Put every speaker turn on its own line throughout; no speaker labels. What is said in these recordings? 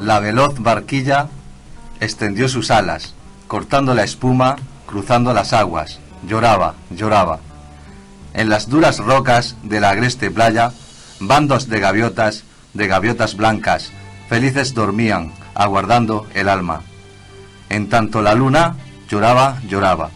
La veloz barquilla extendió sus alas, cortando la espuma, cruzando las aguas. Lloraba, lloraba. En las duras rocas de la agreste playa, bandos de gaviotas blancas, felices dormían, aguardando el alma. En tanto la luna lloraba, lloraba.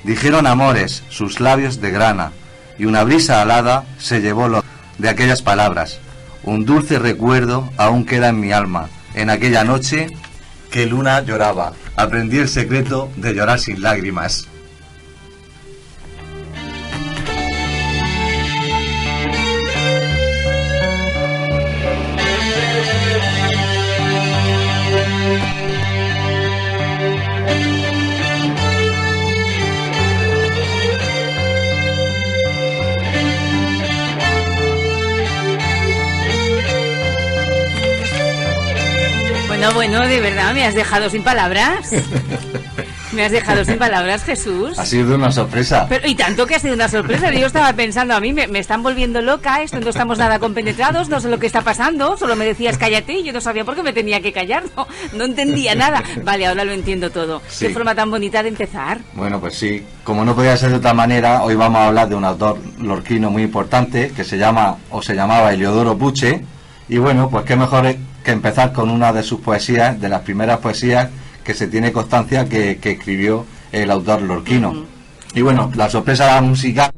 Dijeron amores sus labios de grana, y una brisa alada se llevó lo de aquellas palabras. Un dulce recuerdo aún queda en mi alma. En aquella noche que luna lloraba, aprendí el secreto de llorar sin lágrimas.
Bueno, de verdad, me has dejado sin palabras. Me has dejado sin palabras, Jesús.
Ha sido una sorpresa.
Pero, y tanto que ha sido una sorpresa. Yo estaba pensando, a mí me están volviendo loca, esto no estamos nada compenetrados, no sé lo que está pasando, solo me decías cállate y yo no sabía por qué me tenía que callar, no entendía nada. Vale, ahora lo entiendo todo.
Sí.
Qué forma tan bonita de empezar.
Bueno, pues sí, como no podía ser de otra manera, hoy vamos a hablar de un autor lorquino muy importante que se llamaba Heliodoro Puche. Y bueno, pues qué mejor que empezar con una de sus poesías, de las primeras poesías que se tiene constancia que escribió el autor lorquino. Y bueno, la sorpresa musical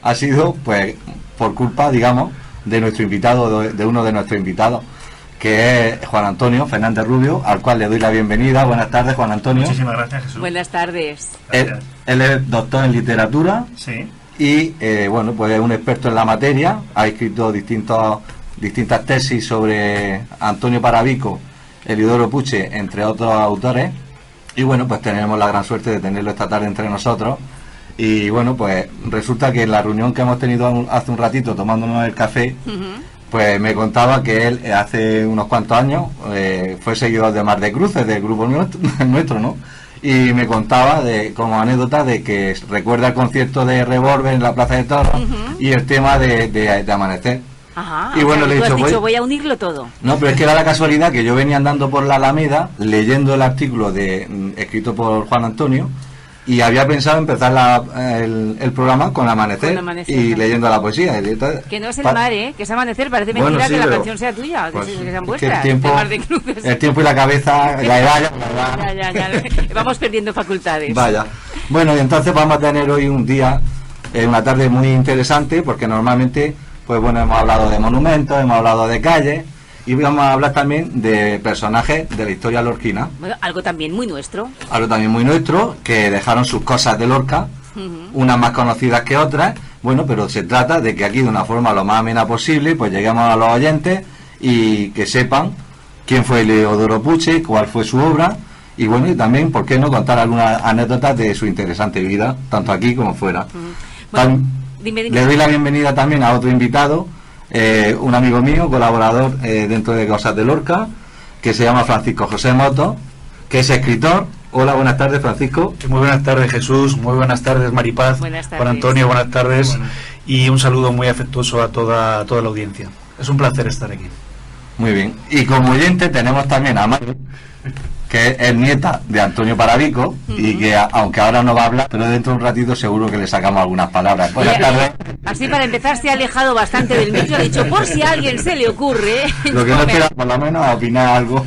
ha sido, pues, por culpa, digamos, de nuestro invitado, de uno de nuestros invitados, que es Juan Antonio Fernández Rubio, al cual le doy la bienvenida. Buenas tardes, Juan Antonio.
Muchísimas gracias, Jesús.
Buenas tardes.
Él es doctor en literatura.
Sí.
Y, bueno, pues es un experto en la materia, ha escrito distintas tesis sobre Antonio Parabico, Heliodoro Puche, entre otros autores. Y bueno, pues tenemos la gran suerte de tenerlo esta tarde entre nosotros. Y bueno, pues resulta que en la reunión que hemos tenido hace un ratito tomándonos el café, pues me contaba que él hace unos cuantos años fue seguidor de Mar de Cruces, del grupo nuestro, ¿no? Y me contaba como anécdota de que recuerda el concierto de Revolver en la Plaza de Toros y el tema de Amanecer.
Ajá,
y bueno, le he
dicho, voy a unirlo todo.
No, pero es que era la casualidad que yo venía andando por la Alameda leyendo el artículo escrito por Juan Antonio y había pensado empezar el programa con Amanecer y leyendo la poesía.
Que no es el mar, que es Amanecer, parece mentira,
bueno, sí,
que la
pero,
canción sea tuya,
pues,
que sean
es
vuestras.
que el tiempo y la cabeza, la edad.
Ya. Vamos perdiendo facultades.
Vaya. Bueno, y entonces vamos a tener hoy un día, una tarde muy interesante, porque normalmente, pues bueno, hemos hablado de monumentos, hemos hablado de calles y vamos a hablar también de personajes de la historia lorquina.
Bueno, algo también muy nuestro.
Algo también muy nuestro, que dejaron sus cosas de Lorca, unas más conocidas que otras. Bueno, pero se trata de que aquí de una forma lo más amena posible, pues lleguemos a los oyentes y que sepan quién fue Heliodoro Puche, cuál fue su obra y bueno, y también, ¿por qué no contar algunas anécdotas de su interesante vida, tanto aquí como fuera?
Bueno, dime.
Le doy la bienvenida también a otro invitado, un amigo mío, colaborador dentro de Cosas de Lorca, que se llama Francisco José Moto, que es escritor. Hola, buenas tardes, Francisco.
Muy buenas tardes, Jesús. Muy buenas tardes, Maripaz.
Buenas tardes.
Juan Antonio, buenas tardes. Y un saludo muy afectuoso a toda la audiencia. Es un placer estar aquí.
Muy bien. Y como oyente tenemos también a Mario, que es nieta de Antonio Parabico y que aunque ahora no va a hablar, pero dentro de un ratito seguro que le sacamos algunas palabras. Buenas tardes.
Así para empezar se ha alejado bastante del micro, ha dicho por si a alguien se le ocurre.
Lo que no espera por lo menos a opinar algo.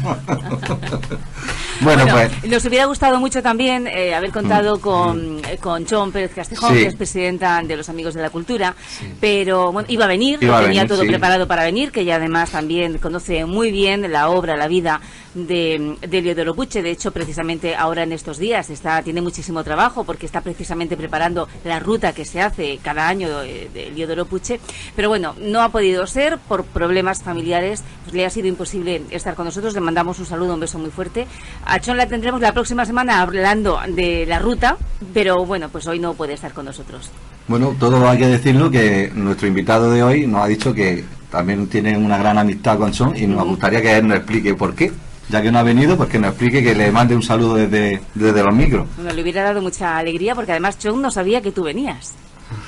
Bueno, pues
nos hubiera gustado mucho también haber contado con Chon Pérez Castejón,
sí,
que es presidenta de los Amigos de la Cultura, sí, pero bueno, iba a venir, tenía todo preparado para venir, que ella además también conoce muy bien la obra, la vida de Heliodoro Puche. De hecho, precisamente ahora en estos días tiene muchísimo trabajo porque está precisamente preparando la ruta que se hace cada año de Heliodoro Puche, pero bueno, no ha podido ser por problemas familiares, pues le ha sido imposible estar con nosotros. Le mandamos un saludo, un beso muy fuerte. A Chon la tendremos la próxima semana hablando de la ruta, pero bueno, pues hoy no puede estar con nosotros.
Bueno, todo hay que decirlo, que nuestro invitado de hoy nos ha dicho que también tiene una gran amistad con Chon y nos gustaría que él nos explique por qué. Ya que no ha venido, pues que nos explique, que le mande un saludo desde los micros.
Bueno, le hubiera dado mucha alegría porque además Chon no sabía que tú venías.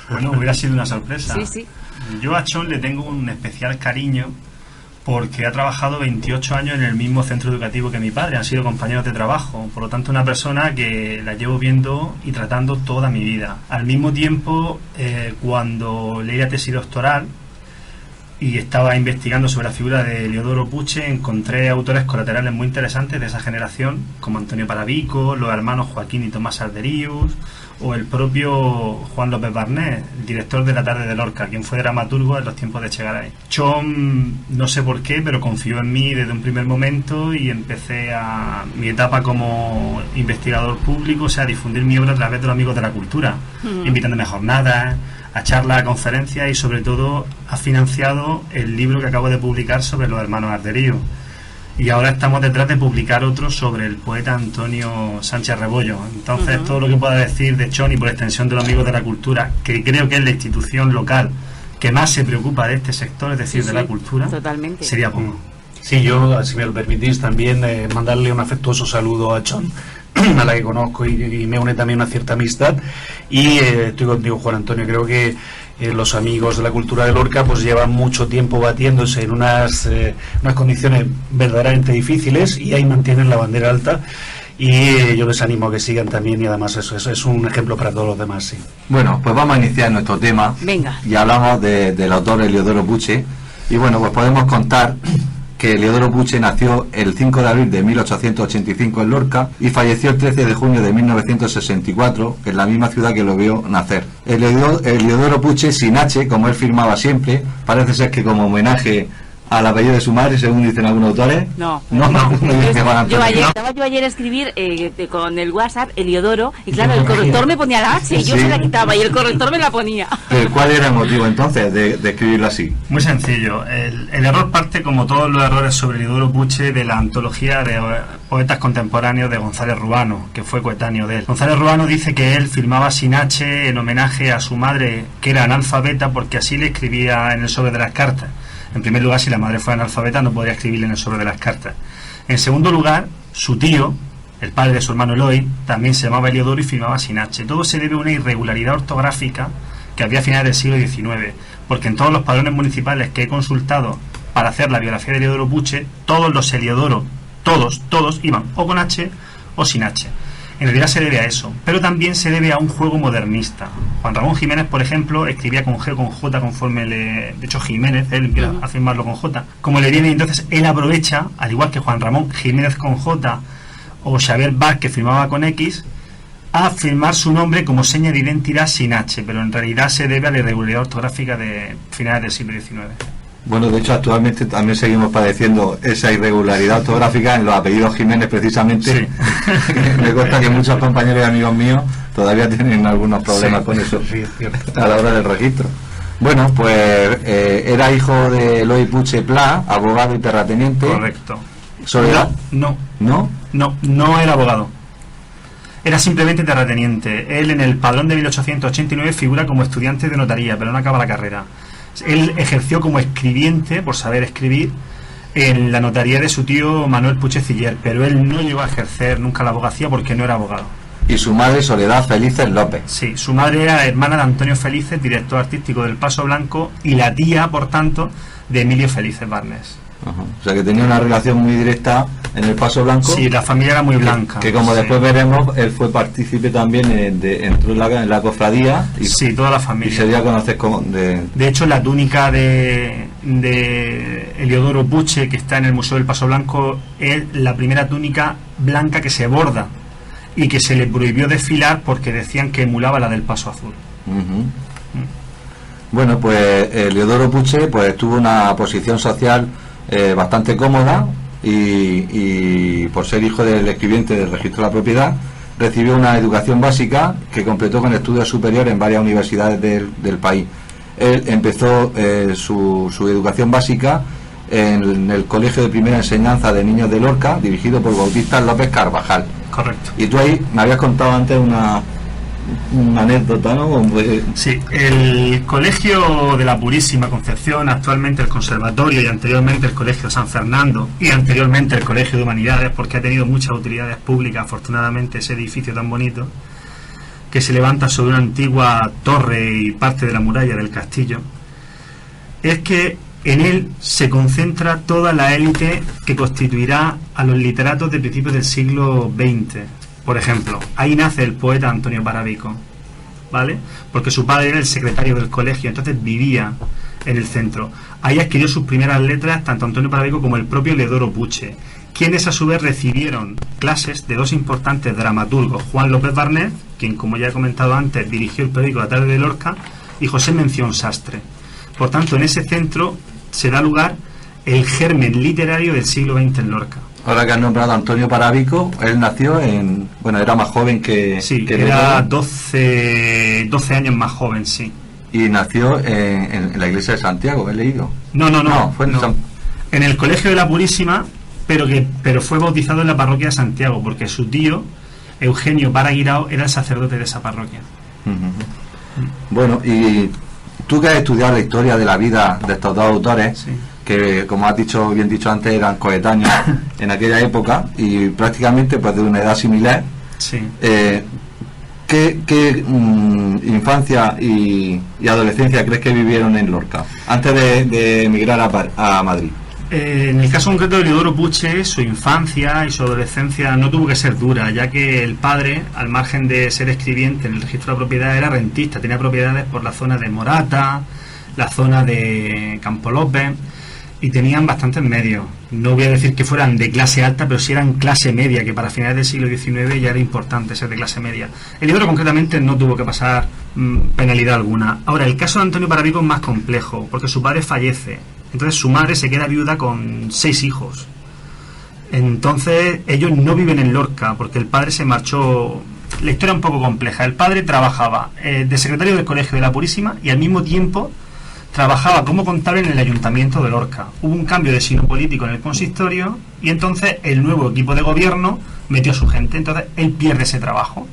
Bueno, hubiera sido una sorpresa.
Sí.
Yo a Chon le tengo un especial cariño
porque ha trabajado 28 años en el mismo centro educativo que mi padre, han sido compañeros de trabajo, por lo tanto una persona que la llevo viendo y tratando toda mi vida. Al mismo tiempo, cuando leí la tesis doctoral y estaba investigando sobre la figura de Eliodoro Puche, encontré autores colaterales muy interesantes de esa generación, como Antonio Parabico, los hermanos Joaquín y Tomás Arderius, o el propio Juan López Barnés, el director de La tarde de Lorca, quien fue dramaturgo en los tiempos de Echegaray. Chom, no sé por qué, pero confió en mí desde un primer momento y empecé mi etapa como investigador público, o sea, a difundir mi obra a través de los amigos de la cultura, invitándome a jornadas, a charlas, a conferencias, y sobre todo ha financiado el libro que acabo de publicar sobre los hermanos Arderius. Y ahora estamos detrás de publicar otro sobre el poeta Antonio Sánchez Rebollo. Entonces, todo lo que pueda decir de Chon y por extensión de los amigos de la cultura, que creo que es la institución local que más se preocupa de este sector, es decir, de la cultura,
totalmente,
sería poco.
Sí, yo, si me lo permitís, también mandarle un afectuoso saludo a Chon, a la que conozco y me une también una cierta amistad. Y estoy contigo, Juan Antonio, creo que los amigos de la cultura de Lorca pues llevan mucho tiempo batiéndose en unas condiciones verdaderamente difíciles, y ahí mantienen la bandera alta, y yo les animo a que sigan también, y además eso es un ejemplo para todos los demás. Sí.
Bueno, pues vamos a iniciar nuestro tema.
Venga.
Y hablamos del autor Eliodoro Puche, y bueno, pues podemos contar que Eliodoro Puche nació el 5 de abril de 1885 en Lorca y falleció el 13 de junio de 1964 en la misma ciudad que lo vio nacer. Eliodoro Puche, sin H, como él firmaba siempre, parece ser que como homenaje al apellido de su madre, según dicen algunos autores.
No.
Estaba
yo ayer a escribir con el WhatsApp Eliodoro, y claro, el corrector me ponía la H y yo se la quitaba y el corrector me la ponía.
Pero ¿cuál era el motivo entonces de escribirlo así?
Muy sencillo. El error parte, como todos los errores sobre Eliodoro Puche, de la antología de poetas contemporáneos de González Ruano, que fue coetáneo de él. González Ruano dice que él firmaba sin H en homenaje a su madre, que era analfabeta, porque así le escribía en el sobre de las cartas. En primer lugar, si la madre fuera analfabeta, no podría escribirle en el sobre de las cartas. En segundo lugar, su tío, el padre de su hermano Eloy, también se llamaba Eliodoro y firmaba sin H. Todo se debe a una irregularidad ortográfica que había a finales del siglo XIX, porque en todos los padrones municipales que he consultado para hacer la biografía de Eliodoro Puche, todos los Eliodoro, todos iban o con H o sin H. En realidad se debe a eso, pero también se debe a un juego modernista. Juan Ramón Jiménez, por ejemplo, escribía con G o con J conforme de hecho Jiménez, él empieza a firmarlo con J, como le viene, entonces él aprovecha, al igual que Juan Ramón Jiménez con J o Xavier Bach, que firmaba con X, a firmar su nombre como seña de identidad sin H, pero en realidad se debe a la irregularidad ortográfica de finales del siglo XIX.
Bueno, de hecho, actualmente también seguimos padeciendo esa irregularidad ortográfica en los apellidos Jiménez, precisamente. Sí. Me consta que muchos compañeros y amigos míos todavía tienen algunos problemas con eso a la hora del registro. Bueno, pues era hijo de Eloy Puche Pla, abogado y terrateniente.
Correcto.
¿Soledad?
No era abogado. Era simplemente terrateniente. Él en el padrón de 1889 figura como estudiante de notaría, pero no acaba la carrera. Él ejerció como escribiente, por saber escribir, en la notaría de su tío Manuel Puche Ciller, pero él no llegó a ejercer nunca la abogacía porque no era abogado.
¿Y su madre, Soledad Felices López?
Sí, su madre era hermana de Antonio Felices, director artístico del Paso Blanco, y la tía, por tanto, de Emilio Felices Barnés.
Ajá. O sea que tenía una relación muy directa en el Paso Blanco.
Sí, la familia era muy blanca.
Que como después veremos, él fue partícipe también, entró en la cofradía. Y,
sí, toda la familia.
Y se dio a conocer como de
hecho, la túnica de Eliodoro Puche, que está en el Museo del Paso Blanco, es la primera túnica blanca que se borda y que se le prohibió desfilar porque decían que emulaba la del Paso Azul.
Bueno, pues Eliodoro Puche pues tuvo una posición social bastante cómoda y por ser hijo del escribiente del registro de la propiedad recibió una educación básica que completó con estudios superiores en varias universidades del país. Él empezó su educación básica en el Colegio de Primera Enseñanza de Niños de Lorca, dirigido por Bautista López Carvajal.
Correcto.
Y tú ahí me habías contado antes una anécdota, ¿no?
Sí, el Colegio de la Purísima Concepción, actualmente el Conservatorio, y anteriormente el Colegio San Fernando, y anteriormente el Colegio de Humanidades, porque ha tenido muchas utilidades públicas, afortunadamente, ese edificio tan bonito, que se levanta sobre una antigua torre y parte de la muralla del castillo, es que En él se concentra toda la élite que constituirá a los literatos de principios del siglo XX. Por ejemplo, ahí nace el poeta Antonio Parabico, ¿vale? Porque su padre era el secretario del colegio, entonces vivía en el centro. Ahí adquirió sus primeras letras tanto Antonio Parabico como el propio Leodoro Puche, quienes a su vez recibieron clases de dos importantes dramaturgos, Juan López Barnet, quien como ya he comentado antes dirigió el periódico La Tarde de Lorca, y José Mención Sastre. Por tanto, en ese centro se da lugar el germen literario del siglo XX en Lorca.
Ahora que has nombrado a Antonio Parabico, él nació en... Bueno, era más joven que...
Sí,
que
era 12 años más joven, sí.
Y nació en la iglesia de Santiago, he leído.
No,
fue en
no. En el Colegio de la Purísima, pero fue bautizado en la parroquia de Santiago, porque su tío, Eugenio Paraguirao, era el sacerdote de esa parroquia.
Bueno, y tú que has estudiado la historia de la vida de estos dos autores,
Sí.
que como has dicho, bien dicho antes, eran coetáneos en aquella época y prácticamente pues de una edad similar,
Sí.
¿qué infancia y adolescencia crees que vivieron en Lorca antes de emigrar a Madrid?
En el caso concreto de Leodoro Puche, su infancia y su adolescencia no tuvo que ser dura, ya que el padre, al margen de ser escribiente en el registro de propiedad, era rentista, tenía propiedades por la zona de Morata, la zona de Campo López, y tenían bastantes medios. No voy a decir que fueran de clase alta, pero sí eran clase media, que para finales del siglo XIX ya era importante ser de clase media. El Leodoro concretamente no tuvo que pasar penalidad alguna. Ahora, el caso de Antonio Parabico es más complejo, porque su padre fallece. Entonces su madre se queda viuda con 6 hijos. Entonces ellos no viven en Lorca porque el padre se marchó. La historia es un poco compleja. El padre trabajaba de secretario del Colegio de la Purísima y al mismo tiempo trabajaba como contable en el ayuntamiento de Lorca. Hubo un cambio de signo político en el consistorio y entonces el nuevo equipo de gobierno metió a su gente. Entonces él pierde ese trabajo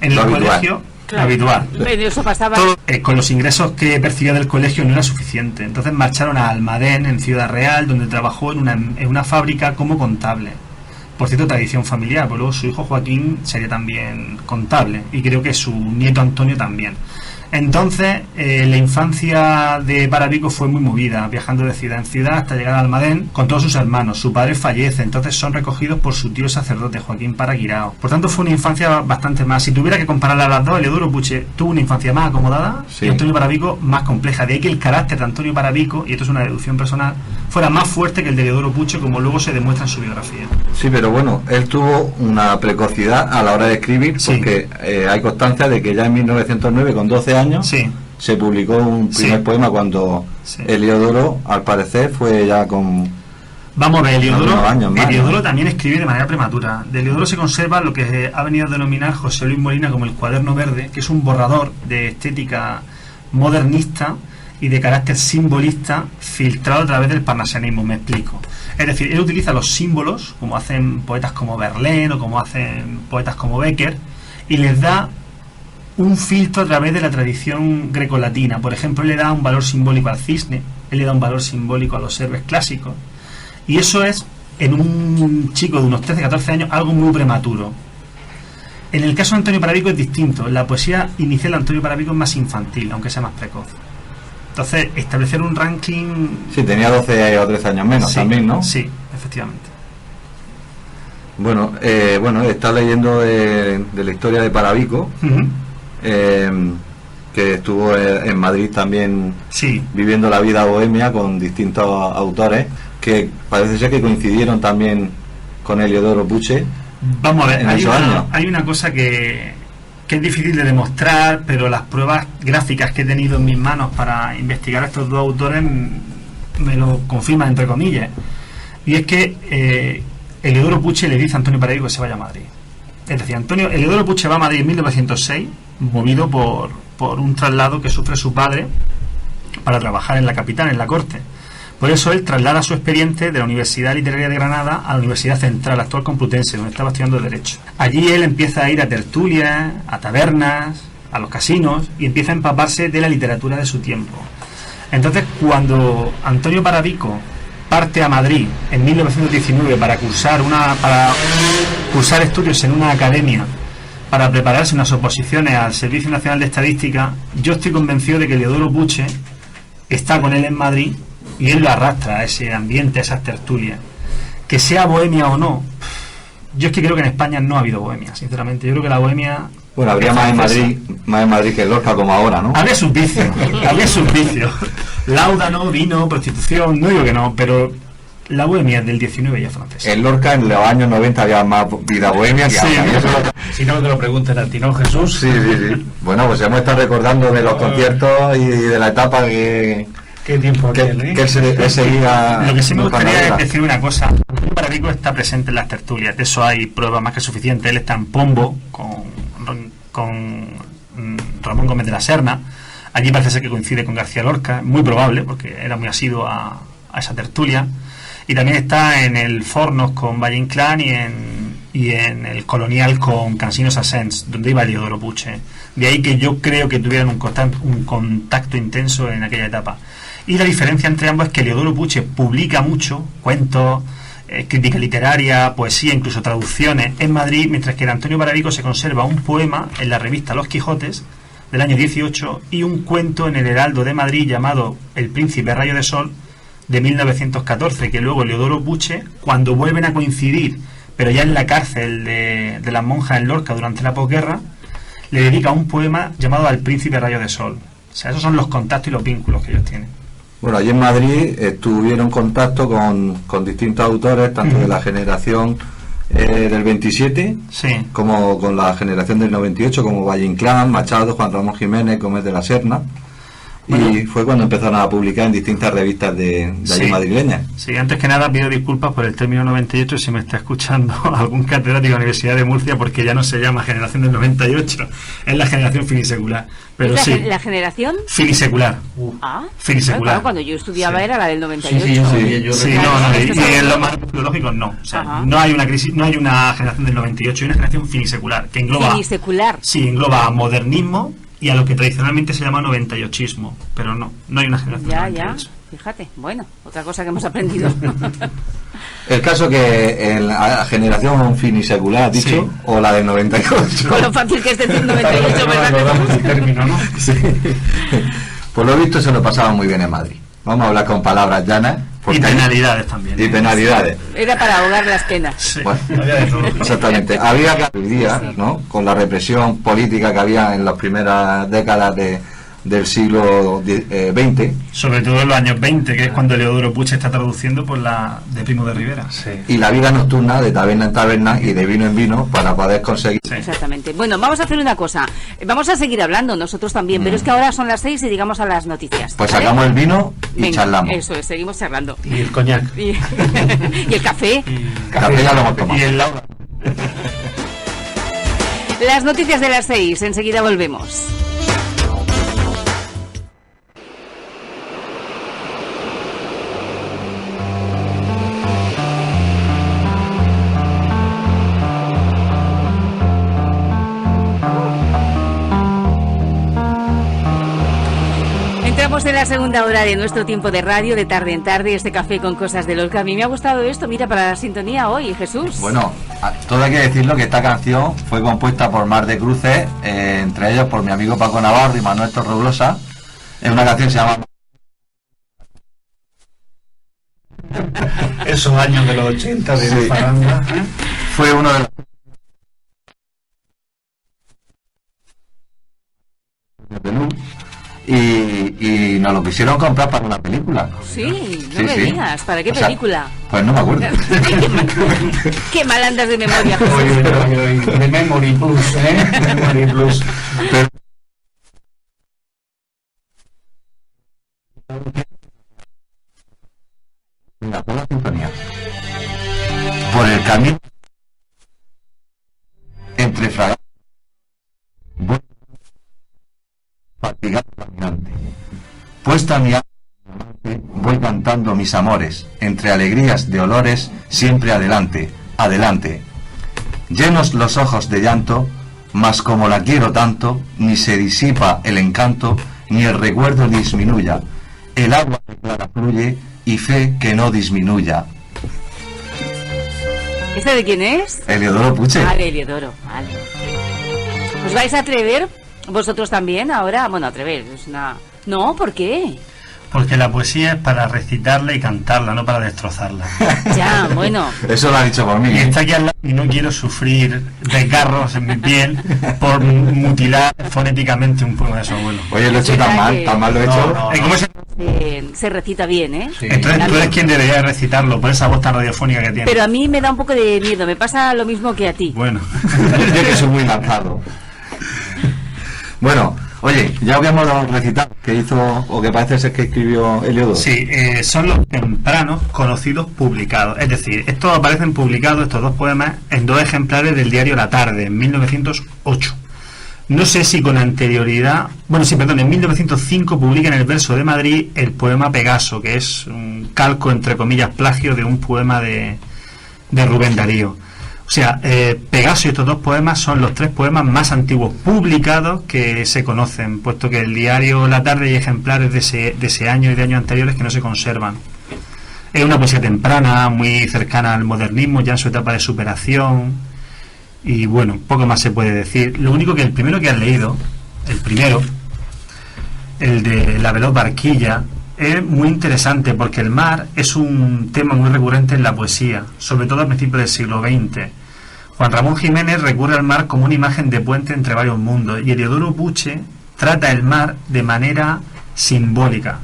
en el colegio.
Claro.
Habitual.
Pero eso pasaba.
Con los ingresos que percibía del colegio no era suficiente. Entonces marcharon a Almadén, en Ciudad Real, donde trabajó en una fábrica como contable. Por cierto, tradición familiar, porque luego su hijo Joaquín sería también contable, y creo que su nieto Antonio también. Entonces, la infancia de Parabico fue muy movida, viajando de ciudad en ciudad hasta llegar a Almadén con todos sus hermanos. Su padre fallece, entonces son recogidos por su tío sacerdote, Joaquín Paraguirao. Por tanto, fue una infancia bastante más. Si tuviera que comparar a las dos, Leodoro Puche tuvo una infancia más acomodada,
sí,
y Antonio Parabico más compleja. De ahí que el carácter de Antonio Parabico, y esto es una deducción personal, fuera más fuerte que el de Leodoro Puche, como luego se demuestra en su biografía.
Sí, pero bueno, él tuvo una precocidad a la hora de escribir,
Sí.
porque hay constancia de que ya en 1909, con 12 años,
Sí.
se publicó un primer
Sí.
poema cuando
Sí.
Heliodoro, al parecer, fue ya con...
Vamos a ver,
Algunos años más,
Heliodoro
¿no?
también escribe de manera prematura. De Heliodoro se conserva lo que ha venido a denominar José Luis Molina como el cuaderno verde, que es un borrador de estética modernista y de carácter simbolista filtrado a través del parnasianismo. Me explico. Es decir, él utiliza los símbolos, como hacen poetas como Verlaine o como hacen poetas como Becker, y les da un filtro a través de la tradición grecolatina. Por ejemplo, él le da un valor simbólico al cisne, él le da un valor simbólico a los herbes clásicos, y eso es, en un chico de unos 13-14 años, algo muy prematuro. En el caso de Antonio Parabico es distinto. La poesía inicial de Antonio Parabico es más infantil, aunque sea más precoz. Entonces, establecer un ranking...
Sí, tenía 12 o 13 años menos
Sí,
también, ¿no?
Sí, efectivamente.
Bueno, está leyendo de la historia de Parabico,
Ujú.
que estuvo en Madrid también
Sí.
viviendo la vida bohemia con distintos autores que parece ser que coincidieron también con Heliodoro Puche.
Vamos a ver,
En esos años.
hay una cosa que es difícil de demostrar, pero las pruebas gráficas que he tenido en mis manos para investigar a estos dos autores me lo confirman, entre comillas. Y es que Heliodoro Puche le dice a Antonio Parabico que se vaya a Madrid. Es decir, Heliodoro Puche va a Madrid en 1906, movido por un traslado que sufre su padre para trabajar en la capital, en la corte. Por eso él traslada su expediente de la Universidad Literaria de Granada a la Universidad Central, actual Complutense, donde estaba estudiando Derecho. Allí él empieza a ir a tertulias, a tabernas, a los casinos, y empieza a empaparse de la literatura de su tiempo. Entonces, cuando Antonio Parabico parte a Madrid en 1919 para cursar estudios en una academia, para prepararse unas oposiciones al Servicio Nacional de Estadística, yo estoy convencido de que Heliodoro Puche está con él en Madrid y él lo arrastra a ese ambiente, a esas tertulias. Que sea bohemia o no, yo es que creo que en España no ha habido bohemia, sinceramente. Yo creo que la bohemia...
Bueno, habría más en Madrid que en Lorca como ahora, ¿no?
Habría sus vicios, Láudano, vino, prostitución, no digo que no, pero la bohemia del 19 ya francesa.
En Lorca en los años 90 había más vida bohemia que ahora.
Si no, te lo pregunten a ti, ¿no, Jesús?
Sí. Bueno, pues hemos estado recordando de los conciertos y de la etapa que
tiempo
que él seguía.
Lo que sí me gustaría es decir una cosa. Parabico está presente en las tertulias, de eso hay pruebas más que suficientes. Él está en Pombo con Ramón Gómez de la Serna. Allí parece ser que coincide con García Lorca, muy probable, porque era muy asiduo a esa tertulia. Y también está en el Fornos con Valle Inclán y en el Colonial con Cansinos Ascens, donde iba Eliodoro Puche. De ahí que yo creo que tuvieran un contacto intenso en aquella etapa. Y la diferencia entre ambos es que Eliodoro Puche publica mucho, cuentos, crítica literaria, poesía, incluso traducciones en Madrid, mientras que el Antonio Parabico se conserva un poema en la revista Los Quijotes del año 18 y un cuento en el Heraldo de Madrid llamado El Príncipe Rayo de Sol de 1914, que luego Eliodoro Puche, cuando vuelven a coincidir, pero ya en la cárcel de las monjas en Lorca durante la posguerra, le dedica un poema llamado Al Príncipe Rayo de Sol. O sea, esos son los contactos y los vínculos que ellos tienen.
Bueno, allí en Madrid tuvieron contacto con distintos autores, tanto de la generación del 27, como con la generación del 98, como Valle Inclán, Machado, Juan Ramón Jiménez, Gómez de la Serna. Y fue cuando empezaron a publicar en distintas revistas de allí madrileñas.
Sí, antes que nada pido disculpas por el término 98 si me está escuchando algún catedrático de la Universidad de Murcia, porque ya no se llama generación del 98, es la generación finisecular. Pero
¿Es la generación?
Finisecular. Finisecular.
Claro, cuando yo estudiaba era la del 98.
Y en los más biológicos no. O sea, no hay una crisis, no hay una generación del 98, hay una generación finisecular que engloba.
Finisecular.
Sí, engloba modernismo y a lo que tradicionalmente se llama 98ismo, pero no hay una generación.
Ya, fíjate, bueno, otra cosa que hemos aprendido.
El caso que en la generación finisecular, has dicho, o la del 98.
Con lo fácil que es decir 98, ¿verdad?
El término, ¿no?
Sí. Por lo visto se lo pasaba muy bien en Madrid. Vamos a hablar con palabras llanas.
Y penalidades también.
Y penalidades.
Era para ahogar las penas.
Sí.
Bueno, exactamente. Había que hoy día, ¿no? Con la represión política que había en las primeras décadas del siglo XX.
Sobre todo en los años 20, que es cuando Eliodoro Puche está traduciendo por la de Primo de Rivera.
Sí. Y la vida nocturna de taberna en taberna y de vino en vino para poder conseguir.
Sí. Exactamente. Bueno, vamos a hacer una cosa. Vamos a seguir hablando nosotros también, pero es que ahora son las 6 y llegamos a las noticias.
Pues sacamos el vino y charlamos.
Eso es, seguimos charlando.
Y el coñac.
Y el café.
Café ya lo hemos tomado.
Y el Laura.
Las noticias de las 6, enseguida volvemos. En la segunda hora de nuestro tiempo de radio, de tarde en tarde, este café con cosas de Lorca. A mí me ha gustado esto, mira, para la sintonía hoy, Jesús.
Bueno, todo hay que decirlo que esta canción fue compuesta por Mar de Cruces, entre ellos por mi amigo Paco Navarro y Manuel Torreblosa. Es una canción que se llama...
Esos años de los 80 de Faranda.
Fue uno de los... Y nos lo quisieron comprar para una película.
Sí, no me digas, ¿para qué película?
Pues no me acuerdo.
Qué mal andas de memoria.
De Memory Plus, Memory Plus.
Venga, pon la sintonía. Por el camino entre fragancias, fatigado caminante, puesta mi alma, voy cantando mis amores, entre alegrías de olores, siempre adelante, adelante. Llenos los ojos de llanto, mas como la quiero tanto, ni se disipa el encanto, ni el recuerdo disminuya. El agua clara fluye y fe que no disminuya.
¿Este de quién es?
Eliodoro Puche.
Vale, Eliodoro, vale. ¿Os vais a atrever vosotros también ahora? Bueno, atrever, es una... No, ¿por qué?
Porque la poesía es para recitarla y cantarla, no para destrozarla.
Ya, bueno.
Eso lo ha dicho por mí.
Y está aquí al lado y no quiero sufrir desgarros en mi piel por mutilar fonéticamente un poema de su abuelo.
Oye, lo he hecho tan mal lo he hecho.
¿Cómo
se recita bien, ¿eh?
Sí.
Entonces tú eres quien debería recitarlo por esa voz tan radiofónica que tiene.
Pero a mí me da un poco de miedo, me pasa lo mismo que a ti.
Bueno.
Yo que soy muy lanzado. Bueno, oye, ya habíamos recitado que hizo, o que parece ser que escribió Heliodoro.
Sí, son los tempranos conocidos publicados. Es decir, estos aparecen publicados, estos dos poemas, en 2 ejemplares del diario La Tarde, en 1908. No sé si con anterioridad... Bueno, sí, perdón, en 1905 publica en El Verso de Madrid el poema Pegaso, que es un calco, entre comillas, plagio de un poema de Rubén Darío. O sea, Pegaso y estos 2 poemas son los 3 poemas más antiguos publicados que se conocen, puesto que el diario La Tarde hay ejemplares de ese año y de años anteriores que no se conservan. Es una poesía temprana, muy cercana al modernismo, ya en su etapa de superación, y bueno, poco más se puede decir. Lo único que el primero que has leído, el de La Veloz Barquilla, es muy interesante porque el mar es un tema muy recurrente en la poesía, sobre todo a principios del siglo XX. Juan Ramón Jiménez recurre al mar como una imagen de puente entre varios mundos, y Heliodoro Buche trata el mar de manera simbólica.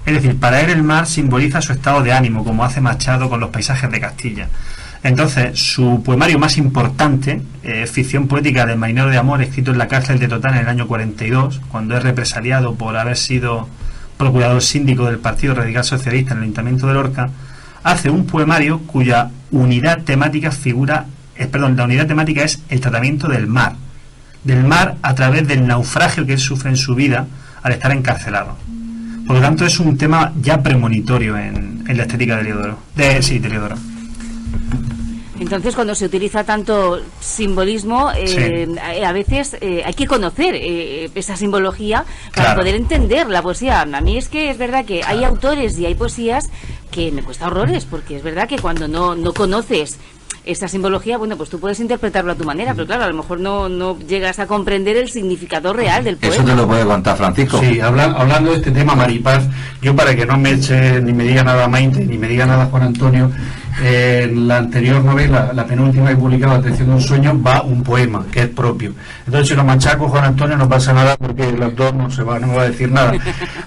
Es decir, para él el mar simboliza su estado de ánimo, como hace Machado con los paisajes de Castilla. Entonces, su poemario más importante, Ficción poética del marinero de amor, escrito en la cárcel de Totana en el año 42, cuando es represaliado por haber sido procurador síndico del Partido Radical Socialista en el Ayuntamiento de Lorca, hace un poemario cuya unidad temática la unidad temática es el tratamiento del mar a través del naufragio que él sufre en su vida al estar encarcelado. Por lo tanto, es un tema ya premonitorio en la estética de Heliodoro. De Heliodoro.
Entonces, cuando se utiliza tanto simbolismo, a veces hay que conocer esa simbología para poder entender la poesía. A mí es que es verdad que hay autores y hay poesías que me cuesta horrores, porque es verdad que cuando no conoces esa simbología, bueno, pues tú puedes interpretarlo a tu manera, pero claro, a lo mejor no llegas a comprender el significado real del poema.
Eso te lo puede contar Francisco.
Sí, hablando de este tema, Maripaz, yo para que no me eche ni me diga nada Maite, ni me diga nada Juan Antonio, en la anterior novela, la penúltima que he publicado, Atención de un sueño, va un poema que es propio. Entonces, si lo machaco, Juan Antonio, no pasa nada porque el autor no me va a decir nada.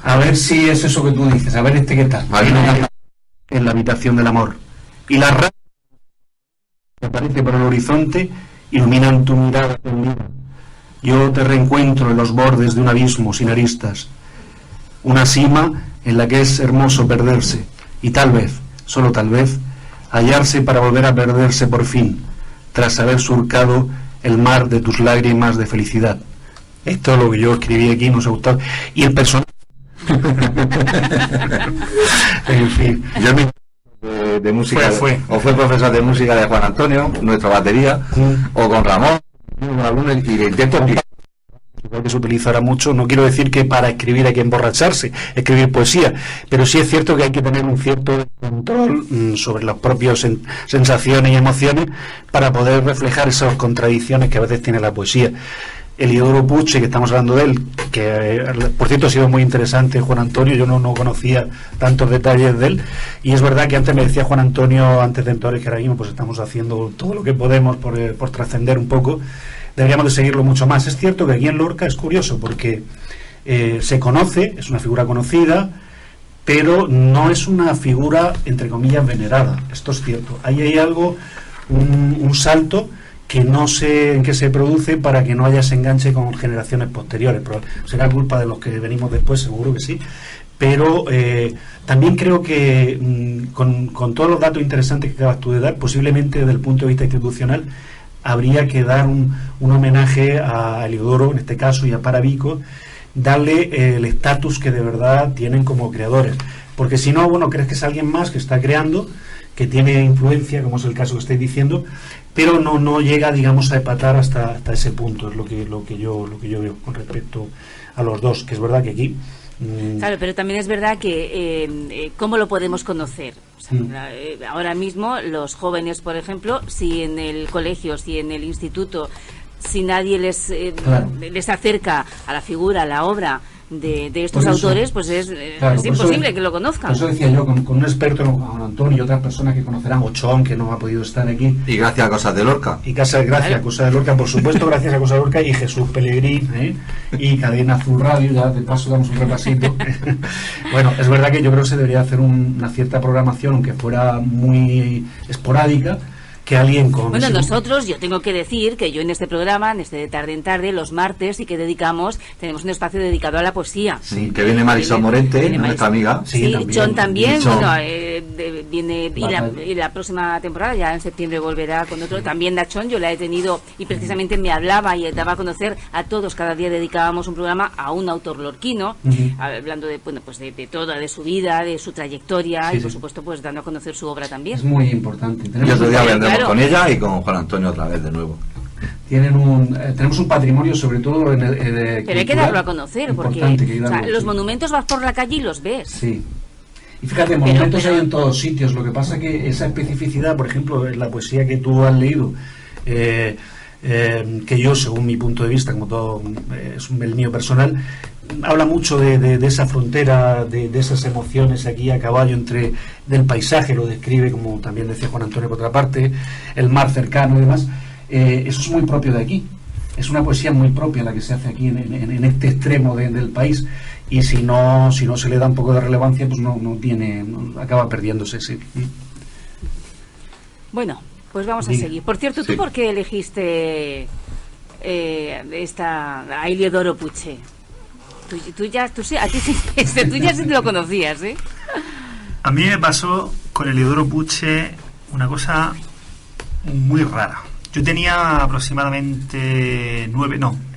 A ver si es eso que tú dices, a ver qué tal. En la habitación del amor. Y la raya que aparece por el horizonte iluminan tu mirada tendida. Yo te reencuentro en los bordes de un abismo sin aristas, una cima en la que es hermoso perderse y tal vez, solo tal vez, hallarse para volver a perderse por fin, tras haber surcado el mar de tus lágrimas de felicidad. Esto es lo que yo escribí aquí, no sé gustado. Y el personaje en fin,
yo de música fue profesor de música de Juan Antonio, nuestra batería, o con Ramón, y le intento explicar
que se utilizará mucho. No quiero decir que para escribir hay que emborracharse, escribir poesía, pero sí es cierto que hay que tener un cierto control sobre las propias sensaciones y emociones para poder reflejar esas contradicciones que a veces tiene la poesía. Heliodoro Buche, que estamos hablando de él, que por cierto ha sido muy interesante, Juan Antonio, yo no conocía tantos detalles de él, y es verdad que antes me decía Juan Antonio, antes de entrar, que ahora mismo pues estamos haciendo todo lo que podemos por trascender un poco, deberíamos de seguirlo mucho más. Es cierto que aquí en Lorca es curioso porque se conoce, es una figura conocida, pero no es una figura, entre comillas, venerada. Esto es cierto. Ahí hay algo, un salto que no sé en qué se produce para que no haya ese enganche con generaciones posteriores. Pero será culpa de los que venimos después, seguro que sí. Pero también creo que con todos los datos interesantes que acabas tú de dar, posiblemente desde el punto de vista institucional habría que dar un homenaje a Heliodoro, en este caso, y a Parabico, darle el estatus que de verdad tienen como creadores. Porque si no, bueno, crees que es alguien más que está creando, que tiene influencia, como es el caso que estáis diciendo, pero no llega, digamos, a empatar hasta ese punto. Es lo que yo veo con respecto a los dos, que es verdad que aquí...
Claro, pero también es verdad que ¿cómo lo podemos conocer? O sea, ahora mismo los jóvenes, por ejemplo, si en el colegio, si en el instituto, si nadie les acerca a la figura, a la obra de estos autores, pues es imposible que lo conozcan.
Por eso decía yo, con un experto, con Antonio y otras personas que conocerán, Ochón, que no ha podido estar aquí.
Y gracias a Cosas de Lorca.
Y gracias a Cosas de Lorca, por supuesto, gracias a Cosas de Lorca y Jesús Pellegrín, y Cadena Azul Radio, ya de paso damos un repasito. Bueno, es verdad que yo creo que se debería hacer una cierta programación, aunque fuera muy esporádica, que alguien con...
Bueno, nosotros, yo tengo que decir que yo en este programa, en este de Tarde en Tarde, los martes, y que tenemos un espacio dedicado a la poesía.
Sí, que viene Marisol Morente, nuestra amiga.
Sí, John también,
John.
bueno, viene, y la próxima temporada, ya en septiembre volverá con otro, también Nachón, yo la he tenido, y precisamente me hablaba y daba a conocer a todos, cada día dedicábamos un programa a un autor lorquino, hablando de, bueno, pues de toda, de su vida, de su trayectoria, y por supuesto, pues dando a conocer su obra también.
Es muy importante.
Y otro día vendremos con ella y con Juan Antonio otra vez de nuevo.
Tenemos un patrimonio, sobre todo en
pero hay que darlo a conocer, porque los monumentos vas por la calle y los ves.
Sí. Y fíjate, monumentos hay en todos sitios. Lo que pasa que esa especificidad, por ejemplo, en la poesía que tú has leído, que yo, según mi punto de vista, como todo es el mío personal, habla mucho de esa frontera, de esas emociones aquí a caballo entre del paisaje, lo describe, como también decía Juan Antonio por otra parte, el mar cercano y demás. Eso es muy propio de aquí. Es una poesía muy propia la que se hace aquí en este extremo del país, y si no se le da un poco de relevancia, pues acaba perdiéndose, sí.
Bueno, pues vamos a seguir. Por cierto, ¿tú por qué elegiste a Heliodoro Puche? Tú ya sí te lo conocías, ¿eh?
A mí me pasó con Heliodoro Puche una cosa muy rara. Yo tenía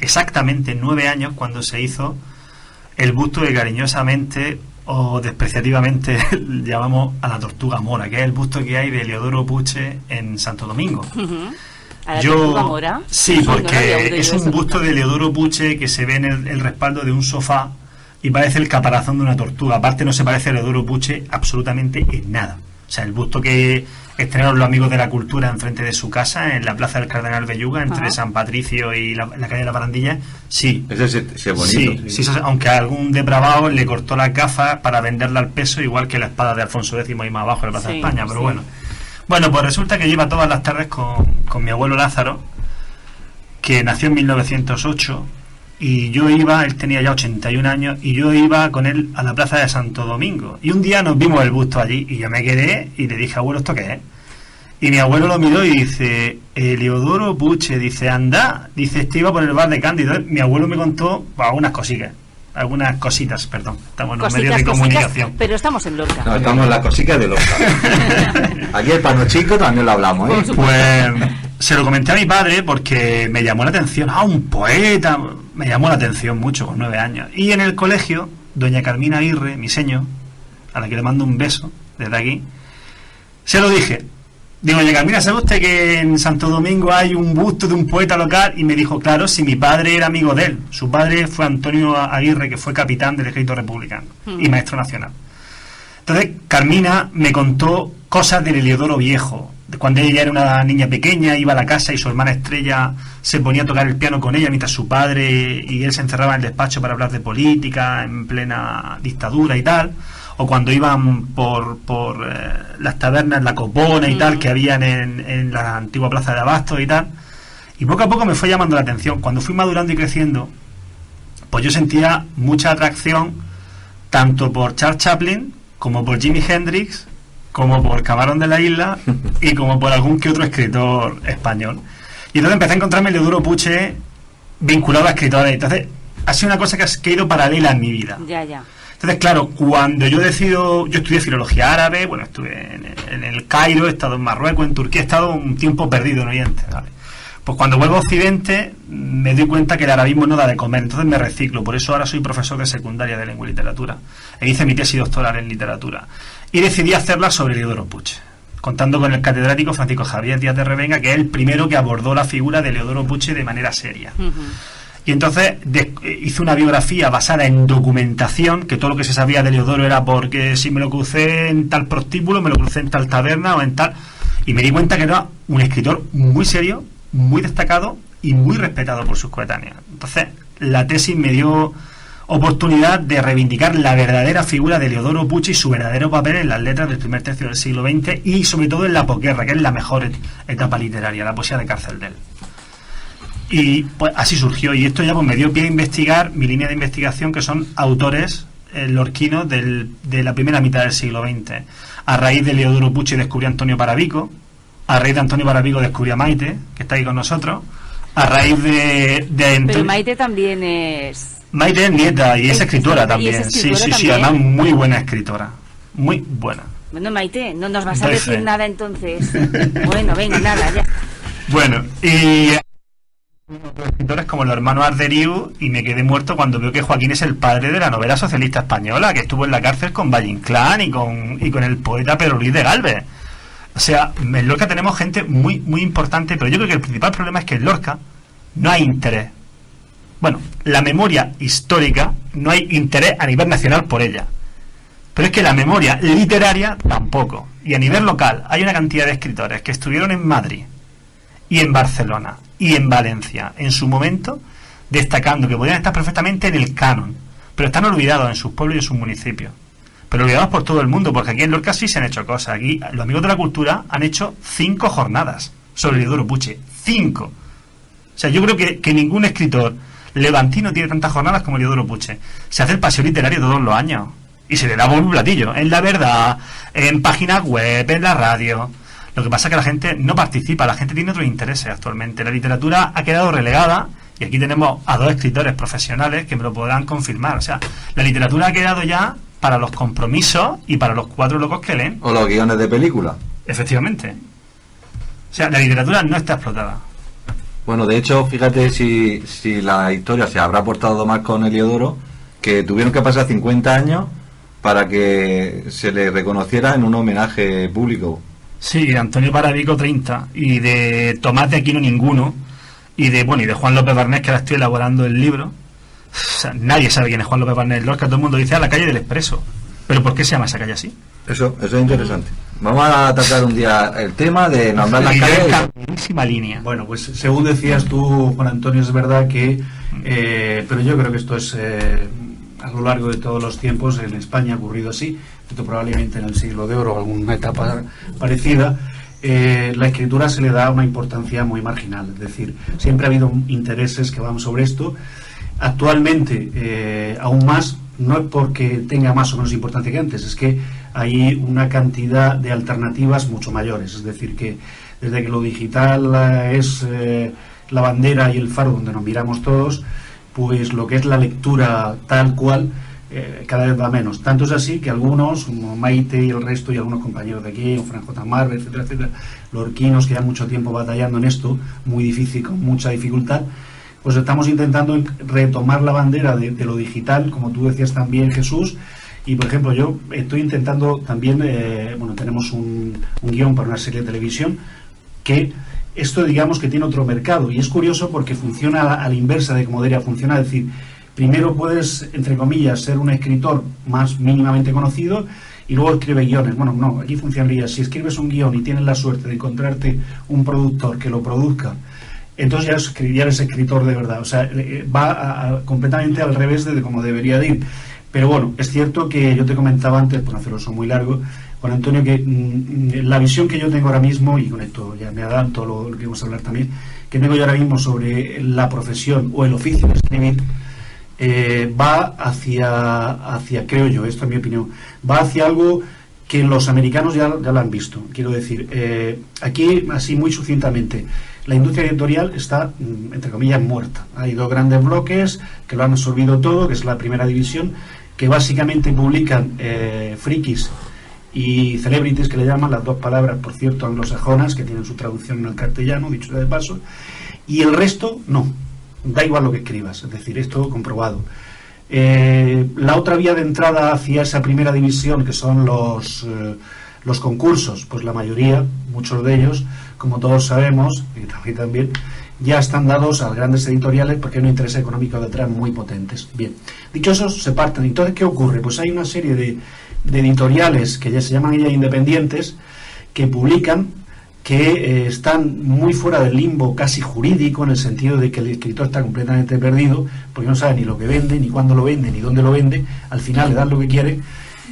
exactamente 9 años cuando se hizo el busto que cariñosamente o despreciativamente llamamos a la Tortuga Mora, que es el busto que hay de Heliodoro Puche en Santo Domingo.
¿A la Tortuga Mora?
Sí, porque es un busto de Heliodoro Puche que se ve en el respaldo de un sofá y parece el caparazón de una tortuga. Aparte no se parece a Heliodoro Puche absolutamente en nada. O sea, el busto que estrenaron los Amigos de la Cultura enfrente de su casa, en la Plaza del Cardenal Belluga, entre San Patricio y la calle de la Barandilla, sí.
Ese es bonito.
Sí, aunque a algún depravado le cortó las gafas para venderla al peso, igual que la espada de Alfonso X ahí más abajo en la Plaza de España, pero bueno. Bueno, pues resulta que yo iba todas las tardes con mi abuelo Lázaro, que nació en 1908, y yo iba, él tenía ya 81 años, y yo iba con él a la Plaza de Santo Domingo. Y un día nos vimos el busto allí, y yo me quedé y le dije, abuelo, ¿esto qué es? Y mi abuelo lo miró y dice, Heliodoro Puche, dice, anda, dice, iba por el bar de Cándido. Mi abuelo me contó algunas cositas, perdón, estamos en los medios de comunicación.
Pero estamos en Lorca.
No, estamos en las cositas de Lorca. Aquí el Pano Chico también lo hablamos, ¿eh?
Pues se lo comenté a mi padre porque me llamó la atención. Un poeta. Me llamó la atención mucho con 9 años. Y en el colegio, doña Carmina Aguirre, mi seño, a la que le mando un beso desde aquí, se lo dije. Digo, doña Carmina, ¿sabe usted que en Santo Domingo hay un busto de un poeta local? Y me dijo, claro, si mi padre era amigo de él. Su padre fue Antonio Aguirre, que fue capitán del Ejército Republicano y maestro nacional. Entonces, Carmina me contó cosas del Heliodoro viejo. Cuando ella era una niña pequeña, iba a la casa y su hermana Estrella se ponía a tocar el piano con ella mientras su padre y él se encerraban en el despacho para hablar de política en plena dictadura y tal. O cuando iban por las tabernas, la Copona y tal, que habían en la antigua plaza de Abastos y tal. Y poco a poco me fue llamando la atención. Cuando fui madurando y creciendo, pues yo sentía mucha atracción tanto por Charles Chaplin como por Jimi Hendrix, como por Camarón de la Isla y como por algún que otro escritor español. Y entonces empecé a encontrarme Heliodoro Puche vinculado a escritores. Entonces ha sido una cosa que ha ido paralela en mi vida.
Ya.
Entonces, claro, cuando yo estudié filología árabe, bueno, estuve en el Cairo, he estado en Marruecos, en Turquía, he estado un tiempo perdido en Oriente, ¿vale? Pues cuando vuelvo a Occidente me doy cuenta que el arabismo no da de comer, entonces me reciclo. Por eso ahora soy profesor de secundaria de lengua y literatura. E hice mi tesis doctoral en literatura. Y decidí hacerla sobre Heliodoro Puche, contando con el catedrático Francisco Javier Díaz de Revenga, que es el primero que abordó la figura de Heliodoro Puche de manera seria. Y entonces hice una biografía basada en documentación, que todo lo que se sabía de Heliodoro era porque si me lo crucé en tal prostíbulo, me lo crucé en tal taberna o en tal... Y me di cuenta que era un escritor muy serio, muy destacado y muy respetado por sus coetáneos. Entonces la tesis me dio oportunidad de reivindicar la verdadera figura de Heliodoro Pucci y su verdadero papel en las letras del primer tercio del siglo XX y sobre todo en la posguerra, que es la mejor etapa literaria, la poesía de Cárcel-Del. Y pues así surgió, y esto ya pues me dio pie a investigar mi línea de investigación, que son autores lorquinos de la primera mitad del siglo XX. A raíz de Heliodoro Pucci descubrí a Antonio Parabico, a raíz de Antonio Parabico descubrí a Maite, que está ahí con nosotros, a raíz de
Pero Maite también es...
Maite es nieta y es escritora también.
Sí,
además muy buena escritora. Muy buena.
Bueno, Maite, no nos vas a decir nada entonces. Bueno, venga, nada, ya.
Bueno, y escritores como los hermanos Arderiu, y me quedé muerto cuando veo que Joaquín es el padre de la novela socialista española, que estuvo en la cárcel con Valle Inclán y con el poeta Pedro Luis de Gálvez. O sea, en Lorca tenemos gente muy, muy importante, pero yo creo que el principal problema es que en Lorca no hay interés. Bueno, la memoria histórica, no hay interés a nivel nacional por ella. Pero es que la memoria literaria tampoco. Y a nivel local hay una cantidad de escritores que estuvieron en Madrid y en Barcelona y en Valencia en su momento, destacando que podían estar perfectamente en el canon, pero están olvidados en sus pueblos y en sus municipios. Pero olvidados por todo el mundo, porque aquí en Lorca sí se han hecho cosas. Aquí los amigos de la cultura han hecho 5 jornadas sobre Heliodoro Pucci. 5. O sea, yo creo que ningún escritor levantino tiene tantas jornadas como Heliodoro Pucci. Se hace el paseo literario todos los años y se le da un platillo en La Verdad, en páginas web, en la radio. Lo que pasa es que la gente no participa, la gente tiene otros intereses actualmente. La literatura ha quedado relegada, y aquí tenemos a 2 escritores profesionales que me lo podrán confirmar. O sea, la literatura ha quedado ya para los compromisos y para los 4 locos que leen.
O los guiones de película.
Efectivamente. O sea, la literatura no está explotada.
Bueno, de hecho, fíjate si la historia se habrá portado más con Heliodoro, que tuvieron que pasar 50 años para que se le reconociera en un homenaje público.
Sí, de Antonio Parabico 30, y de Tomás de Aquino ninguno, y de Juan López Barnés, que ahora estoy elaborando el libro. O sea, nadie sabe quién es Juan López Barnés Lorca, todo el mundo dice a la calle del Expreso. ¿Pero por qué se llama esa calle así?
Eso es interesante. Vamos a tratar un día el tema de nombrar las calles.
Buenísima línea.
Bueno, pues según decías tú, Juan Antonio, es verdad que, pero yo creo que esto es a lo largo de todos los tiempos en España ha ocurrido así, esto probablemente en el siglo de oro o alguna etapa parecida. La escritura se le da una importancia muy marginal, es decir, siempre ha habido intereses que van sobre esto. Actualmente, aún más, no es porque tenga más o menos importancia que antes, es que hay una cantidad de alternativas mucho mayores, es decir, que desde que lo digital es la bandera y el faro donde nos miramos todos, pues lo que es la lectura tal cual cada vez va menos. Tanto es así que algunos, como Maite y el resto, y algunos compañeros de aquí, o Fran J. Marvel, etcétera, etcétera, lorquinos que ya mucho tiempo batallando en esto, muy difícil, con mucha dificultad, pues estamos intentando retomar la bandera de lo digital, como tú decías también, Jesús. Y por ejemplo, yo estoy intentando también, tenemos un guión para una serie de televisión que esto, digamos, que tiene otro mercado, y es curioso porque funciona a la inversa de cómo debería funcionar. Es decir, primero puedes, entre comillas, ser un escritor más mínimamente conocido y luego escribe guiones. Bueno, no, aquí funcionaría, si escribes un guión y tienes la suerte de encontrarte un productor que lo produzca, entonces ya eres escritor de verdad. O sea, va completamente al revés de cómo debería de ir. Pero bueno, es cierto que yo te comentaba antes, por no hacerlo eso muy largo, Juan Antonio, que la visión que yo tengo ahora mismo, y con esto ya me adelanto lo que vamos a hablar también, que tengo yo ahora mismo sobre la profesión o el oficio de escribir, va hacia, creo yo, esto es mi opinión, va hacia algo que los americanos ya lo han visto. Quiero decir, aquí, así muy sucintamente, la industria editorial está, entre comillas, muerta. Hay 2 grandes bloques que lo han absorbido todo, que es la primera división, que básicamente publican frikis y celebrities, que le llaman, las 2 palabras, por cierto, anglosajonas, que tienen su traducción en el castellano, dicho de paso, y el resto no, da igual lo que escribas, es decir, esto comprobado. La otra vía de entrada hacia esa primera división, que son los concursos, pues la mayoría, muchos de ellos, como todos sabemos, y también, ya están dados a grandes editoriales porque hay un interés económico detrás muy potentes. Bien, dicho eso, se parten. Entonces, ¿qué ocurre? Pues hay una serie de editoriales que ya se llaman ellas independientes, que publican que están muy fuera del limbo casi jurídico, en el sentido de que el escritor está completamente perdido, porque no sabe ni lo que vende, ni cuándo lo vende, ni dónde lo vende, al final le dan lo que quiere.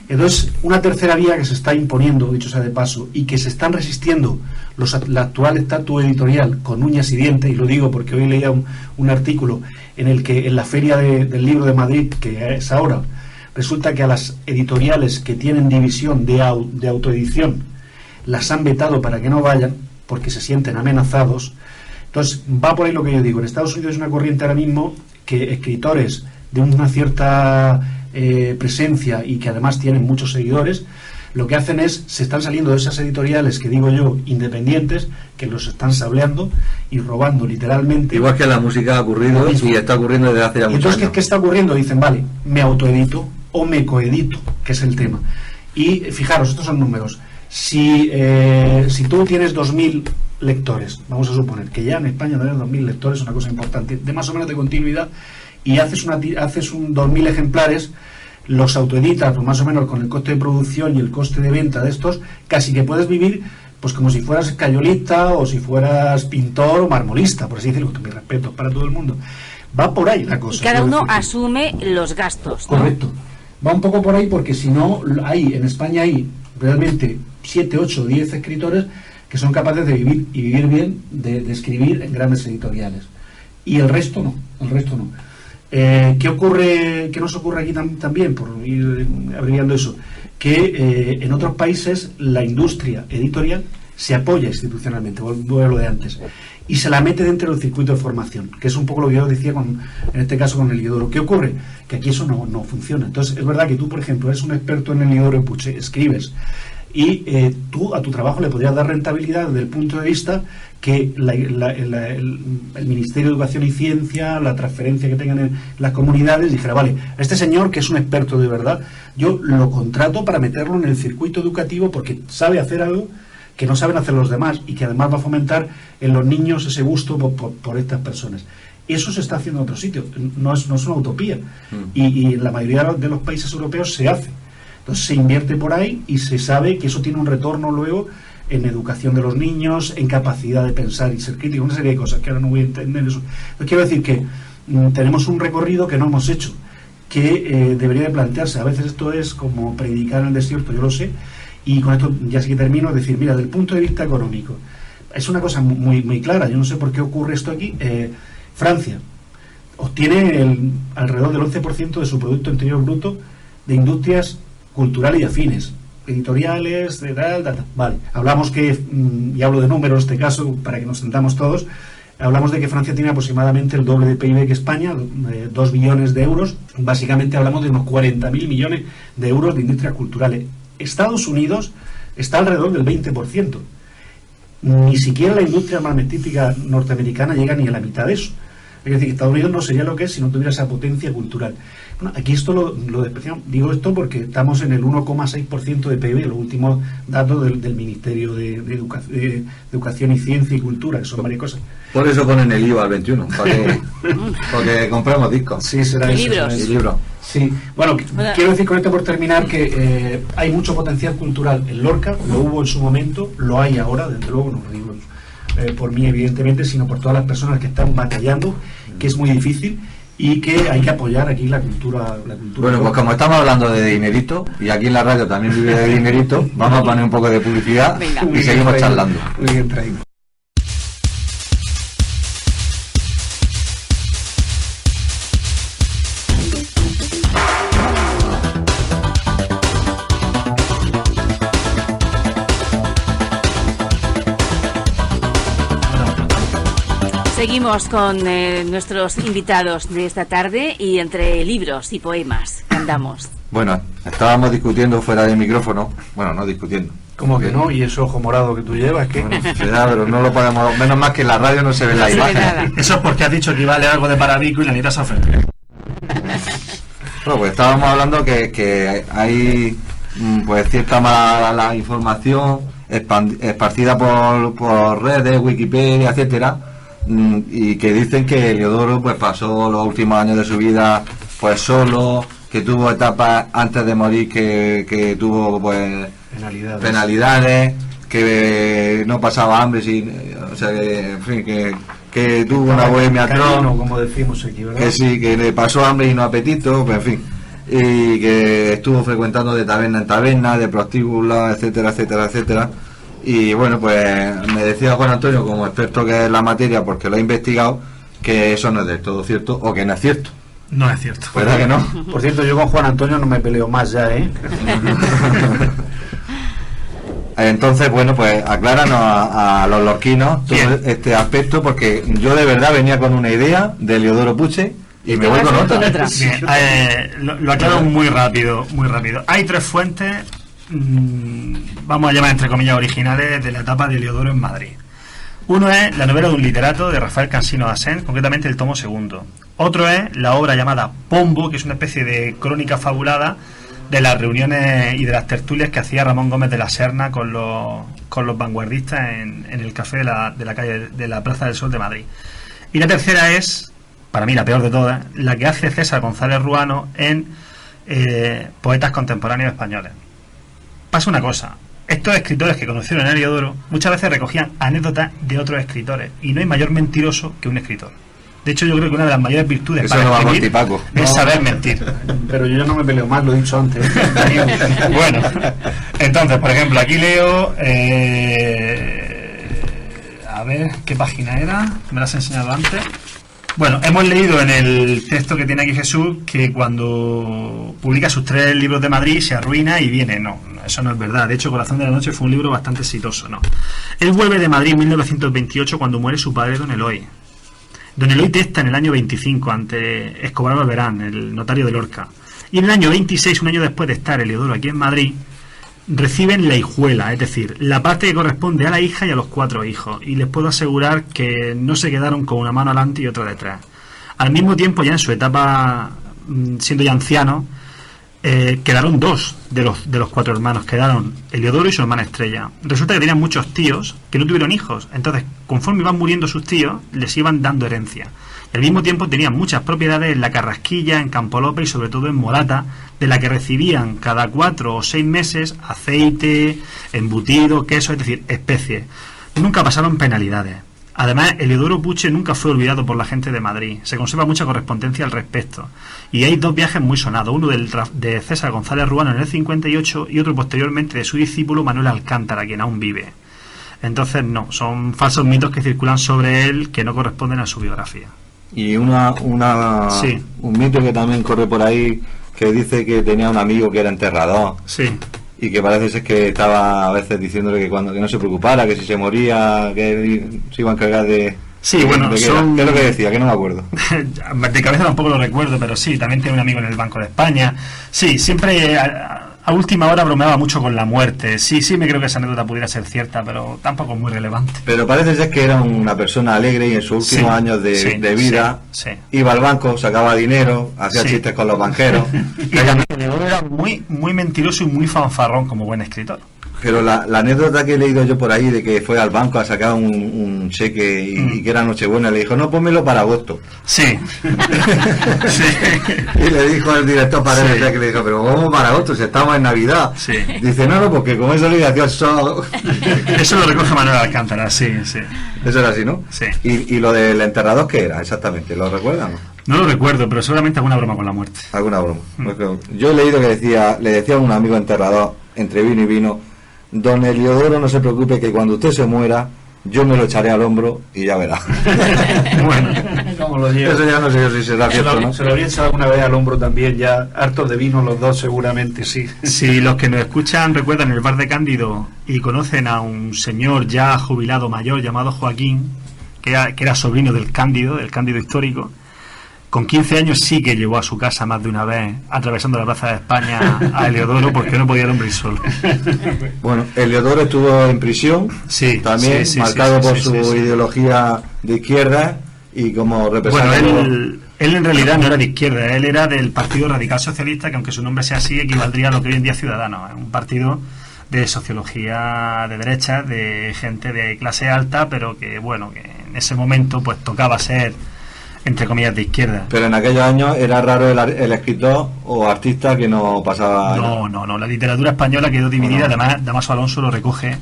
Entonces, una tercera vía que se está imponiendo, dicho sea de paso, y que se están resistiendo la actual estatus editorial con uñas y dientes, y lo digo porque hoy leía un artículo en el que en la Feria del Libro de Madrid, que es ahora, resulta que a las editoriales que tienen división de autoedición las han vetado para que no vayan, porque se sienten amenazados. Entonces, va por ahí lo que yo digo. En Estados Unidos es una corriente ahora mismo que escritores de una cierta presencia y que además tienen muchos seguidores, lo que hacen es, se están saliendo de esas editoriales que digo yo, independientes, que los están sableando y robando literalmente.
Igual que la música ha ocurrido y está ocurriendo desde hace ya muchos años.
Entonces, ¿qué está ocurriendo? Dicen, vale, me autoedito o me coedito, que es el tema. Y fijaros, estos son números. Si tú tienes 2.000 lectores, vamos a suponer que ya en España tener 2.000 lectores es una cosa importante, de más o menos de continuidad, y haces un 2.000 ejemplares, los autoeditas, pues más o menos con el coste de producción y el coste de venta de estos, casi que puedes vivir pues como si fueras escayolista o si fueras pintor o marmolista, por así decirlo, con mis respetos para todo el mundo. Va por ahí la cosa.
Y cada uno asume los gastos, ¿no?
Correcto. Va un poco por ahí, porque si no, en España hay realmente 7, 8, 10 escritores que son capaces de vivir y vivir bien de escribir en grandes editoriales. Y el resto no. ¿Qué ocurre? ¿Qué nos ocurre aquí también, por ir abreviando eso? Que en otros países la industria editorial se apoya institucionalmente, vuelvo a lo de antes, y se la mete dentro del circuito de formación, que es un poco lo que yo decía en este caso con el Heliodoro. ¿Qué ocurre? Que aquí eso no funciona. Entonces es verdad que tú, por ejemplo, eres un experto en el Heliodoro Puche, escribes, y tú a tu trabajo le podrías dar rentabilidad desde el punto de vista que el Ministerio de Educación y Ciencia, la transferencia que tengan en las comunidades, dijera, vale, este señor que es un experto de verdad, yo lo contrato para meterlo en el circuito educativo porque sabe hacer algo que no saben hacer los demás y que además va a fomentar en los niños ese gusto por estas personas. Eso se está haciendo en otros sitios, no es una utopía, y en la mayoría de los países europeos se hace. Entonces se invierte por ahí y se sabe que eso tiene un retorno luego en educación de los niños, en capacidad de pensar y ser crítico, una serie de cosas que ahora no voy a entender eso. Entonces quiero decir que tenemos un recorrido que no hemos hecho, que debería de plantearse. A veces esto es como predicar en el desierto, yo lo sé, y con esto ya sí que termino, es decir, mira, desde el punto de vista económico, es una cosa muy, muy clara, yo no sé por qué ocurre esto aquí. Francia obtiene alrededor del 11% de su Producto Interior Bruto de industrias culturales y afines, editoriales, de tal. Vale, hablamos que, y hablo de números en este caso, para que nos sentamos todos, hablamos de que Francia tiene aproximadamente el doble de PIB que España, 2 billones de euros, básicamente hablamos de unos 40.000 millones de euros de industrias culturales. Estados Unidos está alrededor del 20%, ni siquiera la industria armamentística norteamericana llega ni a la mitad de eso. Es decir, que Estados Unidos no sería lo que es si no tuviera esa potencia cultural. Bueno, aquí esto lo despreciamos. Digo esto porque estamos en el 1,6% de PIB, los últimos datos del Ministerio de Educación y Ciencia y Cultura, que son varias cosas.
Por eso ponen el IVA al 21, porque compramos discos.
Sí, será eso.
Libros.
Y libros.
Sí, bueno, quiero decir con esto por terminar que hay mucho potencial cultural en Lorca, lo hubo en su momento, lo hay ahora, desde luego, no lo digo por mí evidentemente, sino por todas las personas que están batallando, que es muy difícil y que hay que apoyar aquí la cultura.
Bueno, pues como estamos hablando de dinerito, y aquí en la radio también vive de dinerito, vamos a poner un poco de publicidad.
Venga.
Y seguimos charlando.
Muy bien traído.
Seguimos con nuestros invitados de esta tarde y entre libros y poemas que andamos.
Bueno, estábamos discutiendo fuera del micrófono. Bueno, no discutiendo.
¿Cómo que no? ¿Y ese ojo morado que tú llevas? ¿Qué?
Bueno, pero no lo podemos. Menos más que en la radio no se ve la imagen.
Eso es porque has dicho que iba a leer algo de Parabico y la necesitas ofender.
Bueno, pues estábamos hablando que hay pues cierta mala información esparcida por redes, Wikipedia, etcétera, y que dicen que Heliodoro pues pasó los últimos años de su vida pues solo, que tuvo etapas antes de morir que tuvo pues penalidades, que no pasaba hambre, o sea, que, en fin, que tuvo una bohemia atroz,
como decimos aquí, ¿verdad?
que sí, que le pasó hambre y no apetito, pues en fin, y que estuvo frecuentando de taberna en taberna, de prostíbulos, etcétera, etcétera, etcétera. Y bueno, pues me decía Juan Antonio, como experto que es en la materia, porque lo ha investigado, que eso no es del todo cierto, o que no es cierto.
No es cierto.
¿Verdad que no?
Por cierto, yo con Juan Antonio no me peleo más ya, ¿eh?
Entonces, bueno, pues acláranos a los lorquinos todo este aspecto, porque yo de verdad venía con una idea de Heliodoro Puche y me voy con otra.
Bien, lo aclaro muy rápido, muy rápido. Hay 3 fuentes, vamos a llamar entre comillas originales, de la etapa de Heliodoro en Madrid. Uno es la novela de un literato de Rafael Cansino Asens, concretamente el tomo 2. Otro es la obra llamada Pombo, que es una especie de crónica fabulada de las reuniones y de las tertulias que hacía Ramón Gómez de la Serna con los vanguardistas en el café de la calle de la Plaza del Sol de Madrid. Y la tercera es, para mí la peor de todas, la que hace César González Ruano en Poetas Contemporáneos Españoles. Pasa una cosa: estos escritores que conocieron a Heliodoro muchas veces recogían anécdotas de otros escritores, y no hay mayor mentiroso que un escritor. De hecho, yo creo que una de las mayores virtudes
eso
para
no
escribir es saber mentir.
Pero yo no me peleo más, lo he dicho antes.
Bueno, entonces, por ejemplo, aquí leo... a ver, ¿qué página era? Me la has enseñado antes. Bueno, hemos leído en el texto que tiene aquí Jesús que cuando publica sus 3 libros de Madrid se arruina y viene. No, eso no es verdad. De hecho, Corazón de la Noche fue un libro bastante exitoso, ¿no? Él vuelve de Madrid en 1928 cuando muere su padre, don Eloy. Don Eloy testa en el año 25 ante Escobar Barberán, el notario de Lorca. Y en el año 26, un año después de estar Heliodoro aquí en Madrid, reciben la hijuela, es decir, la parte que corresponde a la hija y a los 4 hijos. Y les puedo asegurar que no se quedaron con una mano adelante y otra detrás. Al mismo tiempo, ya en su etapa, siendo ya anciano, quedaron 2 de los 4 hermanos. Quedaron Heliodoro y su hermana Estrella. Resulta que tenían muchos tíos que no tuvieron hijos. Entonces, conforme iban muriendo sus tíos, les iban dando herencia. Y al mismo tiempo tenían muchas propiedades en la Carrasquilla, en Campo López y sobre todo en Morata, de la que recibían cada 4 o 6 meses aceite, embutido, queso, es decir, especies. Nunca pasaron penalidades. Además, Heliodoro Puche nunca fue olvidado por la gente de Madrid. Se conserva mucha correspondencia al respecto. Y hay 2 viajes muy sonados. Uno de César González Ruano en el 58 y otro posteriormente de su discípulo Manuel Alcántara, quien aún vive. Entonces, no, son falsos mitos que circulan sobre él que no corresponden a su biografía.
Y un mito que también corre por ahí, que dice que tenía un amigo que era enterrador.
Sí.
Y que parece ser que estaba a veces diciéndole que cuando que no se preocupara, que si se moría, que se iba a encargar de...
Sí, bueno,
¿qué es lo que decía? Que no me acuerdo.
De cabeza tampoco lo recuerdo, pero sí, también tiene un amigo en el Banco de España. Sí, siempre a última hora bromeaba mucho con la muerte. Sí, me creo que esa anécdota pudiera ser cierta, pero tampoco es muy relevante.
Pero parece ser que era una persona alegre y en sus últimos años de vida iba al banco, sacaba dinero, hacía chistes con los banqueros.
Y era muy mentiroso y muy fanfarrón como buen escritor.
Pero la anécdota que he leído yo por ahí de que fue al banco a sacar un cheque y que era Nochebuena, le dijo, no, pónmelo para agosto.
Sí.
Y le dijo al director para el cheque, le dijo, pero ¿cómo para agosto si estamos en Navidad?
Sí.
Dice, no, porque como es obligación
Eso lo recoge Manuel Alcántara, sí.
Eso era así, ¿no?
Sí.
¿Y lo del enterrador qué era exactamente? ¿Lo recuerdan?
No lo recuerdo, pero seguramente alguna broma con la muerte.
Alguna broma. Yo he leído que le decía a un amigo enterrador, entre vino y vino, don Heliodoro, no se preocupe que cuando usted se muera, yo me lo echaré al hombro y ya verá.
Bueno, ¿cómo lo llevo?
Eso ya no sé yo si será cierto, ¿no?
Se lo había echado alguna vez al hombro también, ya hartos de vino los dos seguramente, sí.
Si los que nos escuchan recuerdan el bar de Cándido y conocen a un señor ya jubilado mayor llamado Joaquín, que era sobrino del Cándido histórico, con 15 años sí que llevó a su casa más de una vez, atravesando la Plaza de España, a Heliodoro, porque no podía el hombre ir solo.
Bueno, Heliodoro estuvo en prisión, también marcado por su ideología de izquierda y como representante.
Bueno, él en realidad no era de izquierda, él era del Partido Radical Socialista, que aunque su nombre sea así, equivaldría a lo que hoy en día es Ciudadanos. Es un partido de sociología de derecha, de gente de clase alta, pero que, bueno, que en ese momento pues tocaba ser, entre comillas, de izquierda.
Pero en aquellos años era raro el escritor o artista que no pasaba...
No, la literatura española quedó dividida, además Damaso Alonso lo recoge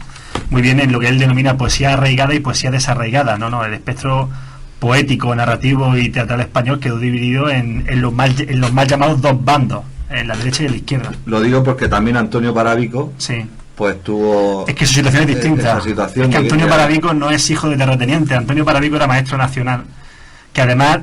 muy bien en lo que él denomina poesía arraigada y poesía desarraigada. No, el espectro poético, narrativo y teatral español quedó dividido en los mal llamados dos bandos, en la derecha y en la izquierda.
Lo digo porque también Antonio Parabico,
sí,
pues tuvo...
Es que su situación es distinta. Es que Antonio Parabico no es hijo de terrateniente. Antonio Parabico era maestro nacional, que además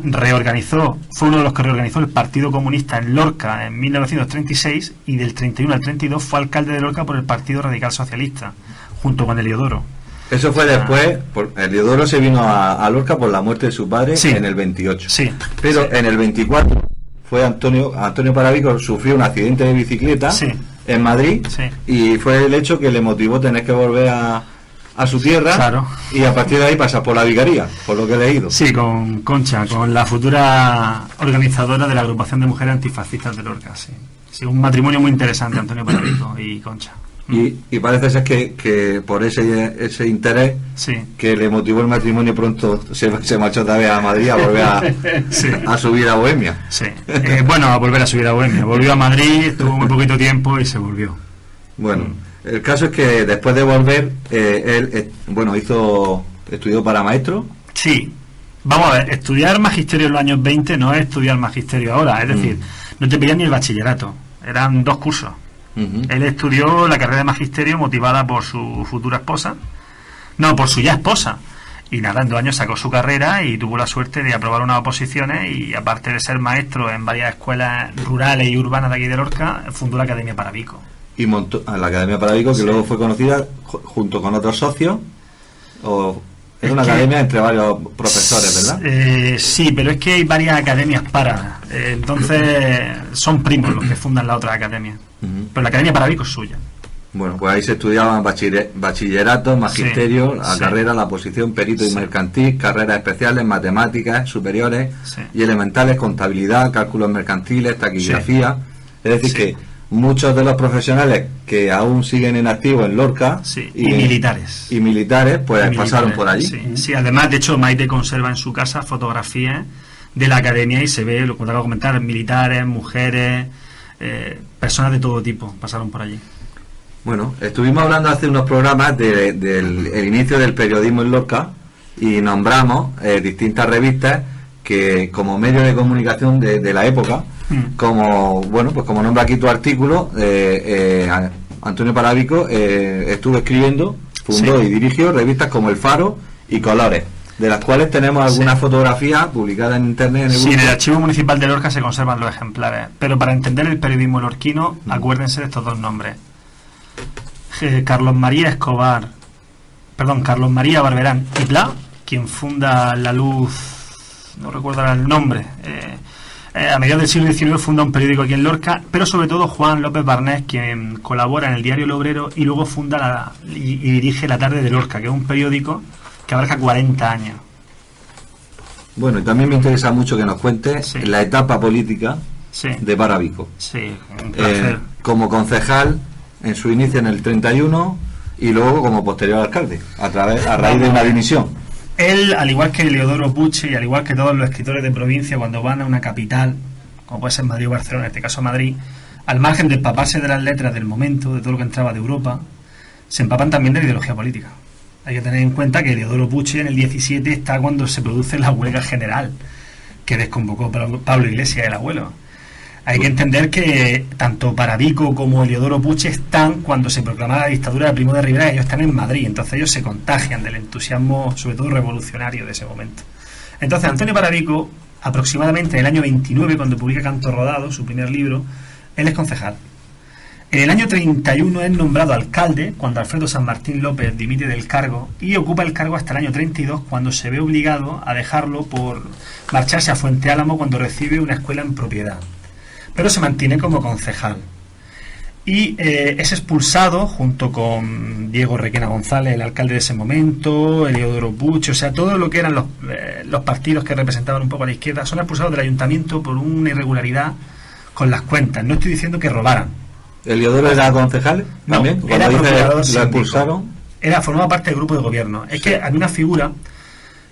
fue uno de los que reorganizó el Partido Comunista en Lorca en 1936, y del 31 al 32 fue alcalde de Lorca por el Partido Radical Socialista, junto con Heliodoro.
Eso fue después, Heliodoro se vino a Lorca por la muerte de su padre, sí, en el 28.
Sí,
pero
sí,
en el 24 fue Antonio Parabico sufrió un accidente de bicicleta, sí, en Madrid, sí, y fue el hecho que le motivó tener que volver a su tierra, claro, y a partir de ahí pasa por la vicaría, por lo que he leído.
Sí, con Concha, con la futura organizadora de la agrupación de mujeres antifascistas de Lorca. Sí, sí, un matrimonio muy interesante, Antonio Parabico y Concha.
Y parece ser que por ese interés, sí, que le motivó el matrimonio, pronto se marchó otra vez a Madrid a volver sí, a subir a Bohemia.
Sí, a volver a subir a Bohemia. Volvió a Madrid, estuvo muy poquito tiempo y se volvió.
Bueno, el caso es que después de volver, él estudió para maestro.
Sí, vamos a ver, estudiar magisterio en los años 20 no es estudiar magisterio ahora, es decir, no te pedían ni el bachillerato, eran 2 cursos. Él estudió la carrera de magisterio motivada por su futura esposa, por su ya esposa, y nada, en 2 años sacó su carrera y tuvo la suerte de aprobar unas oposiciones, y aparte de ser maestro en varias escuelas rurales y urbanas de aquí de Lorca, fundó la Academia Parabico.
Y montó la Academia Parabico, que sí, luego fue conocida junto con otros socios, es una academia entre varios profesores, ¿verdad?
Sí, pero es que hay varias academias entonces son primos los que fundan la otra academia. Pero la Academia Parabico es suya.
Bueno, pues ahí se estudiaban bachillerato, magisterio, sí, la carrera, la oposición, perito, sí, y mercantil, carreras especiales, matemáticas superiores, sí, y elementales, contabilidad, cálculos mercantiles, taquigrafía. Sí. Es decir, sí, que muchos de los profesionales que aún siguen en activo en Lorca,
sí, y militares,
pues pasaron por allí.
Sí, sí, además, de hecho, Maite conserva en su casa fotografías de la academia y se ve, lo que acabo de comentar, militares, mujeres, personas de todo tipo pasaron por allí.
Bueno, estuvimos hablando hace unos programas del inicio del periodismo en Lorca y nombramos distintas revistas que como medio de comunicación de la época, como nombra aquí tu artículo, Antonio Parabico estuvo escribiendo, fundó, sí, y dirigió revistas como El Faro y Colores, de las cuales tenemos algunas, sí, fotografías publicadas en internet.
En el Archivo Municipal de Lorca se conservan los ejemplares, pero para entender el periodismo lorquino, acuérdense de estos 2 nombres. Carlos María Barberán y Pla, quien funda La Luz, no recuerdo ahora el nombre, a mediados del siglo XIX funda un periódico aquí en Lorca, pero sobre todo Juan López Barnés, quien colabora en el diario El Obrero y luego funda y dirige La Tarde de Lorca, que es un periódico que abarca 40 años.
Bueno, y también me interesa mucho que nos cuentes, sí, la etapa política, sí, de Parabico.
Sí, un placer.
Como concejal en su inicio en el 31 y luego como posterior alcalde, a raíz de una dimisión.
Él, al igual que Heliodoro Buche y al igual que todos los escritores de provincia, cuando van a una capital, como puede ser Madrid o Barcelona, en este caso Madrid, al margen de empaparse de las letras del momento, de todo lo que entraba de Europa, se empapan también de la ideología política. Hay que tener en cuenta que Heliodoro Buche en el 17 está cuando se produce la huelga general que desconvocó Pablo Iglesias, el abuelo. Hay que entender que tanto Parabico como Heliodoro Buche están cuando se proclama la dictadura de Primo de Rivera, ellos están en Madrid, entonces ellos se contagian del entusiasmo, sobre todo revolucionario, de ese momento. Entonces Antonio Parabico, aproximadamente en el año 29, cuando publica Canto Rodado, su primer libro, él es concejal. En el año 31 es nombrado alcalde, cuando Alfredo San Martín López dimite del cargo, y ocupa el cargo hasta el año 32, cuando se ve obligado a dejarlo por marcharse a Fuente Álamo cuando recibe una escuela en propiedad. Pero se mantiene como concejal. Y es expulsado junto con Diego Requena González, el alcalde de ese momento, Heliodoro Buche, o sea, todo lo que eran los partidos que representaban un poco a la izquierda, son expulsados del ayuntamiento por una irregularidad con las cuentas. No estoy diciendo que robaran.
¿Heliodoro era concejal también?
No, era procurador
lo expulsaron.
Formaba parte del grupo de gobierno. Es que había una figura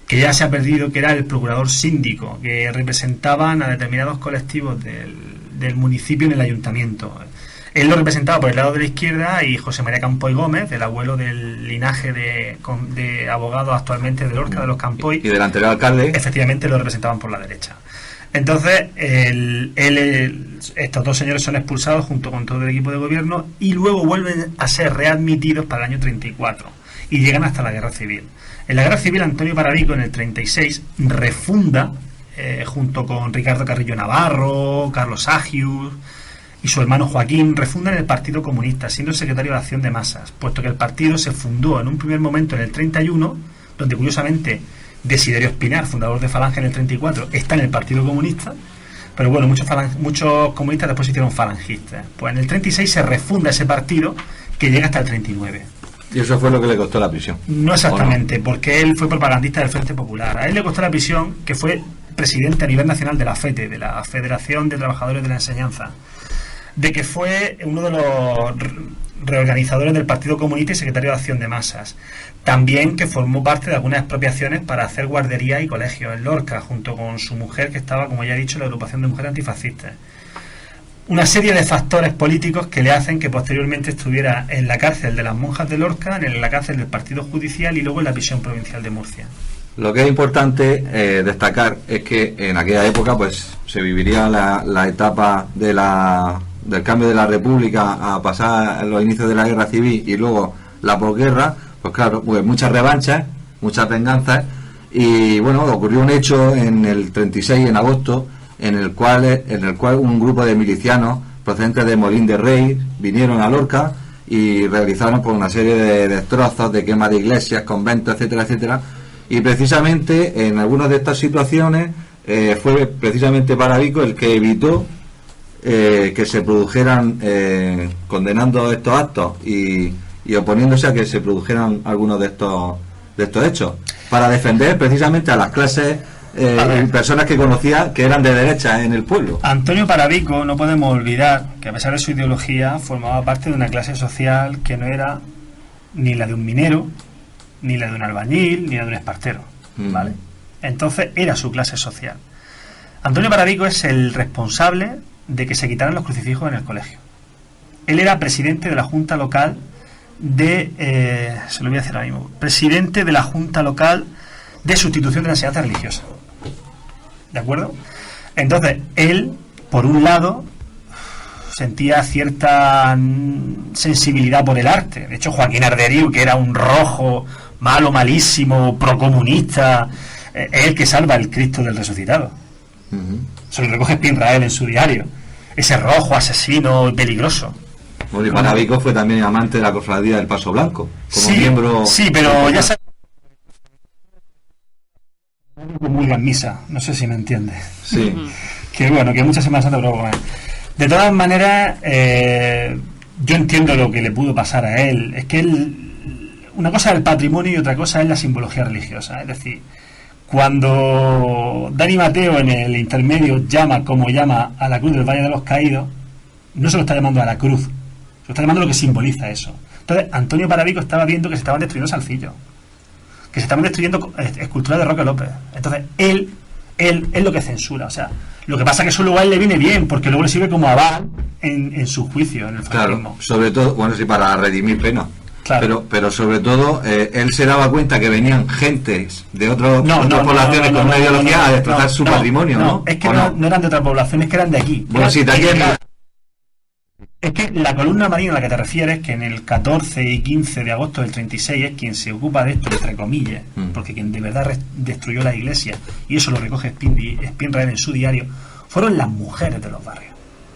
que ya se ha perdido, que era el procurador síndico, que representaban a determinados colectivos del municipio en el ayuntamiento. Él lo representaba por el lado de la izquierda y José María Campoy Gómez, el abuelo del linaje de abogados actualmente de Lorca, de los Campoy.
Y del anterior alcalde.
Efectivamente lo representaban por la derecha. Entonces, estos dos señores son expulsados junto con todo el equipo de gobierno y luego vuelven a ser readmitidos para el año 34 y llegan hasta la Guerra Civil. En la Guerra Civil, Antonio Parabico, en el 36, refunda, junto con Ricardo Carrillo Navarro, Carlos Agius y su hermano Joaquín, refundan el Partido Comunista, siendo secretario de Acción de Masas, puesto que el partido se fundó en un primer momento en el 31, donde curiosamente Desiderio Espinar, fundador de Falange en el 34, está en el Partido Comunista, pero bueno, muchos comunistas después se hicieron falangistas. Pues en el 36 se refunda ese partido que llega hasta el 39.
¿Y eso fue lo que le costó la prisión?
No exactamente, porque él fue propagandista del Frente Popular. A él le costó la prisión que fue presidente a nivel nacional de la FETE, de la Federación de Trabajadores de la Enseñanza, de que fue uno de los reorganizadores del Partido Comunista y secretario de Acción de Masas. También que formó parte de algunas expropiaciones para hacer guarderías y colegios en Lorca, junto con su mujer, que estaba, como ya he dicho, en la agrupación de mujeres antifascistas. Una serie de factores políticos que le hacen que posteriormente estuviera en la cárcel de las monjas de Lorca, en la cárcel del Partido Judicial y luego en la prisión provincial de Murcia.
Lo que es importante destacar es que en aquella época pues se viviría la etapa del cambio de la República a pasar a los inicios de la Guerra Civil y luego la posguerra. Pues claro, pues muchas revanchas, muchas venganzas, y bueno, ocurrió un hecho en el 36, en agosto, en el cual un grupo de milicianos procedentes de Molín de Rey vinieron a Lorca y realizaron pues una serie de destrozos, de quema de iglesias, conventos, etcétera, etcétera, y precisamente en algunas de estas situaciones fue precisamente Parabico el que evitó que se produjeran, condenando estos actos y oponiéndose a que se produjeran algunos de estos hechos, para defender precisamente a las clases personas que conocía que eran de derecha en el pueblo.
Antonio Parabico, no podemos olvidar que a pesar de su ideología formaba parte de una clase social que no era ni la de un minero, ni la de un albañil, ni la de un espartero, ¿vale? Entonces era su clase social. Antonio Parabico es el responsable de que se quitaran los crucifijos en el colegio. Él era presidente de la Junta Local se lo voy a decir ahora mismo, presidente de la Junta Local de Sustitución de la Enseñanza Religiosa. ¿De acuerdo? Entonces, él, por un lado, sentía cierta sensibilidad por el arte. De hecho, Joaquín Arderiu, que era un rojo, malo, malísimo, procomunista, es el que salva el Cristo del Resucitado. Se lo recoge Espinrael en su diario. Ese rojo, asesino y peligroso.
Bueno, y Parabico fue también amante de la cofradía del Paso Blanco, como miembro...
Sí, pero ya sabes... Comulga en misa, no sé si me entiendes.
Sí.
Que bueno, que muchas semanas antes, pero bueno. De todas maneras, yo entiendo lo que le pudo pasar a él. Es que él... Una cosa es el patrimonio y otra cosa es la simbología religiosa. Es decir, cuando Dani Mateo en el intermedio llama a la cruz del Valle de los Caídos, no se lo está llamando a la cruz, se lo está llamando a lo que simboliza eso. Entonces, Antonio Parabico estaba viendo que se estaban destruyendo salcillos, que se estaban destruyendo esculturas de Roque López. Entonces, él es lo que censura. O sea, lo que pasa es que eso luego a él le viene bien, porque luego le sirve como aval en su juicio, en el fascismo.
Claro, sobre todo, bueno, sí, para redimir pena. Claro. Pero sobre todo, él se daba cuenta que venían gentes de otras poblaciones con una ideología a destrozar su patrimonio, ¿no?
Es que no eran de otra población, es que eran de aquí.
Bueno, sí, de aquí
es que la columna marina a la que te refieres, que en el 14 y 15 de agosto del 36 es quien se ocupa de esto, entre comillas, porque quien de verdad destruyó la iglesia, y eso lo recoge Espinrael en su diario, fueron las mujeres de los barrios.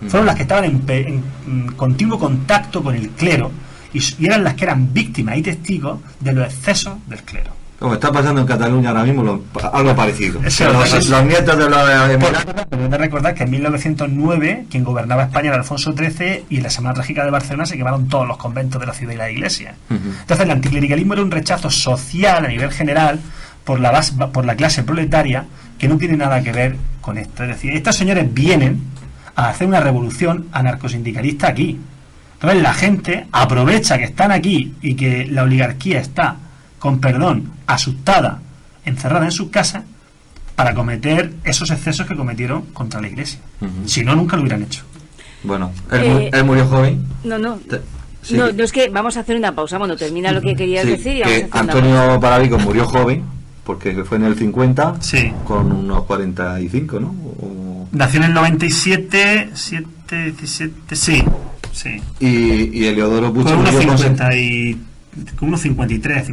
Fueron las que estaban en continuo contacto con el clero, y eran las que eran víctimas y testigos de los excesos del clero.
Como está pasando en Cataluña ahora mismo, algo parecido.
Los nietos de los... Pero he de recordar que en 1909 quien gobernaba España era Alfonso XIII, y en la Semana Trágica de Barcelona se quemaron todos los conventos de la ciudad y la iglesia. Entonces el anticlericalismo era un rechazo social a nivel general por la clase proletaria, que no tiene nada que ver con esto. Es decir, estos señores vienen a hacer una revolución anarcosindicalista aquí. Entonces la gente aprovecha que están aquí y que la oligarquía está, con perdón, asustada, encerrada en sus casas, para cometer esos excesos que cometieron contra la iglesia. Si no, nunca lo hubieran hecho.
Bueno, él murió joven.
Sí. No, es que vamos a hacer una pausa. Bueno, termina lo que querías decir. Y vamos
que Antonio Parabico murió joven, porque fue en el 50,
sí,
con unos 45, ¿no?
Nació en el 97, 17, sí.
Y Heliodoro Puche
con
murió
con unos 53.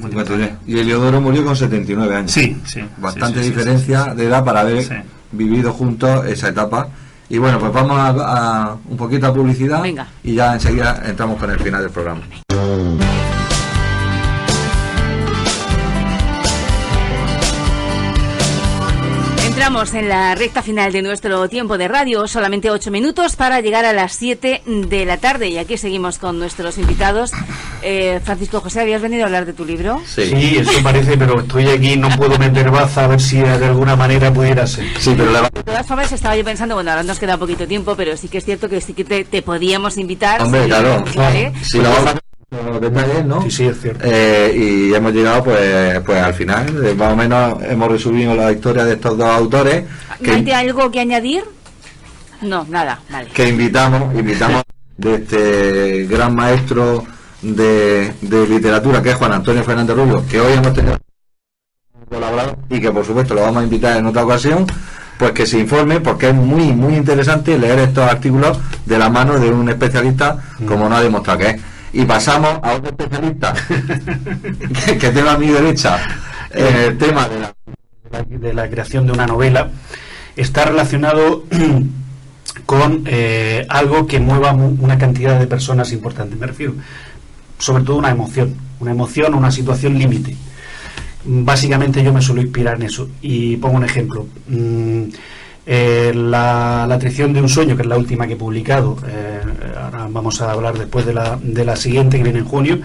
Y Heliodoro murió con 79 años.
Sí.
Bastante diferencia de edad para haber vivido juntos esa etapa. Y bueno, pues vamos a un poquito a publicidad.
Venga.
Y ya enseguida entramos con el final del programa.
Entramos en la recta final de nuestro tiempo de radio, solamente 8 minutos para llegar a las 7 de la tarde, y aquí seguimos con nuestros invitados. Francisco José, ¿habías venido a hablar de tu libro?
Sí, eso parece, pero estoy aquí, no puedo meter baza a ver si de alguna manera pudiera ser.
Sí, pero
de todas formas estaba yo pensando, bueno, ahora nos queda poquito tiempo, pero sí que es cierto que sí que te podíamos invitar.
Hombre, claro.
Sí,
lo vamos a los detalles, ¿no?
Sí, es cierto.
Y hemos llegado pues al final, más o menos hemos resumido la historia de estos dos autores.
¿Hay algo que añadir? No, nada, vale.
Que invitamos de este gran maestro de literatura, que es Juan Antonio Fernández Rubio, que hoy hemos tenido colaborado y que por supuesto lo vamos a invitar en otra ocasión, pues que se informe, porque es muy muy interesante leer estos artículos de la mano de un especialista como nos ha demostrado que es. Y pasamos a otro especialista que tengo a mi derecha, el tema
de la creación de una novela. Está relacionado con algo que mueva una cantidad de personas importantes. Me refiero sobre todo a una emoción, una situación límite. Básicamente yo me suelo inspirar en eso, y pongo un ejemplo. La traición de un sueño, que es la última que he publicado, ahora vamos a hablar después de la siguiente, que viene en junio.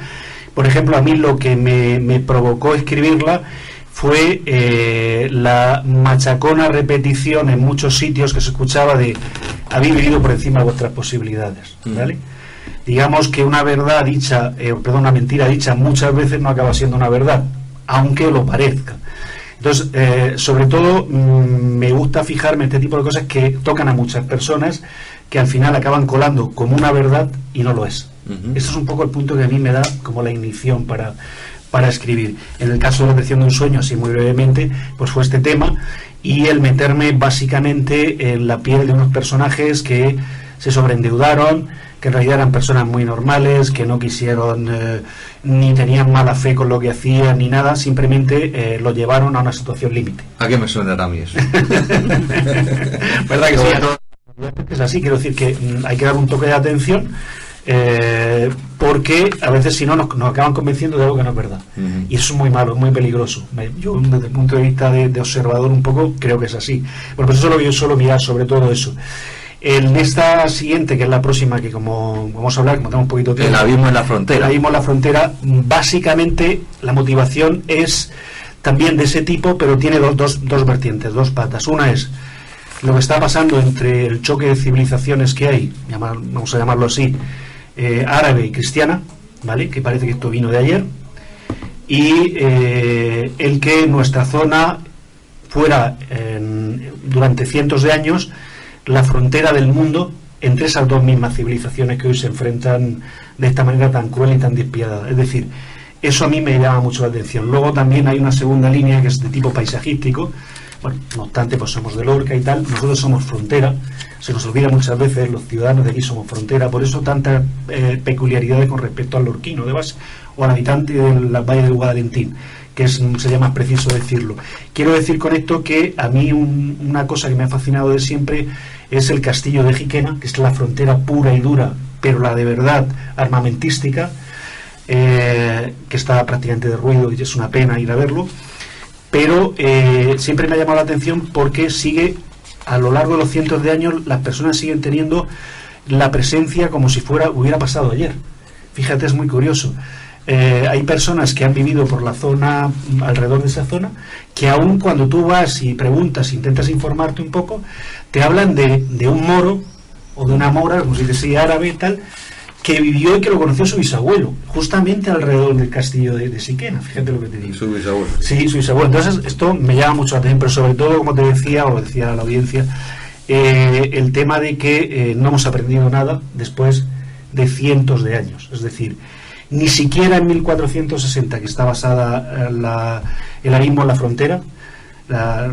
Por ejemplo, a mí lo que me provocó escribirla fue la machacona repetición en muchos sitios que se escuchaba de: habéis vivido por encima de vuestras posibilidades, ¿vale? Digamos que una verdad dicha, una mentira dicha muchas veces no acaba siendo una verdad, aunque lo parezca. Entonces, sobre todo, me gusta fijarme en este tipo de cosas que tocan a muchas personas, que al final acaban colando como una verdad y no lo es. Ese es un poco el punto que a mí me da como la ignición para escribir. En el caso de la traición de un sueño, así muy brevemente, pues fue este tema, y el meterme básicamente en la piel de unos personajes que se sobreendeudaron, que en realidad eran personas muy normales, que no quisieron ni tenían mala fe con lo que hacían ni nada, simplemente lo llevaron a una situación límite.
¿A qué me suena a mí eso?
¿Verdad que sí? Es así, quiero decir que hay que dar un toque de atención, porque a veces si no nos acaban convenciendo de algo que no es verdad. Y eso es muy malo, es muy peligroso. Yo desde el punto de vista de observador un poco creo que es así. Bueno, pues eso es lo que yo suelo mirar, sobre todo eso. En esta siguiente, que es la próxima, que como vamos a hablar, como tenemos un poquito de tiempo,
el abismo en la frontera.
El abismo en la frontera, básicamente la motivación es también de ese tipo, pero tiene dos vertientes, dos patas. Una es lo que está pasando entre el choque de civilizaciones que hay, vamos a llamarlo así, árabe y cristiana, ¿vale? Que parece que esto vino de ayer, y el que nuestra zona fuera durante cientos de años la frontera del mundo entre esas dos mismas civilizaciones que hoy se enfrentan de esta manera tan cruel y tan despiadada. Es decir, eso a mí me llama mucho la atención. Luego también hay una segunda línea que es de tipo paisajístico. Bueno, no obstante, pues somos de Lorca y tal, nosotros somos frontera, se nos olvida muchas veces, los ciudadanos de aquí somos frontera, por eso tantas peculiaridades con respecto al lorquino de base o al habitante del Valle del Guadalentín, que sería más preciso decirlo. Quiero decir con esto que a mí una cosa que me ha fascinado de siempre es el castillo de Jiquena, que es la frontera pura y dura, pero la de verdad armamentística, que está prácticamente derruido y es una pena ir a verlo, pero siempre me ha llamado la atención porque sigue, a lo largo de los cientos de años, las personas siguen teniendo la presencia como si hubiera pasado ayer. Fíjate, es muy curioso. Hay personas que han vivido por la zona, alrededor de esa zona, que aún cuando tú vas y preguntas, intentas informarte un poco, te hablan de un moro o de una mora, como si decía árabe y tal, que vivió y que lo conoció su bisabuelo, justamente alrededor del castillo de Siquena. Fíjate lo que te digo.
Su bisabuelo.
Sí, su bisabuelo. Entonces esto me llama mucho la atención, pero sobre todo, como te decía, o decía la audiencia, el tema de que no hemos aprendido nada después de cientos de años. Es decir, ni siquiera en 1460, que está basada el abismo en la frontera,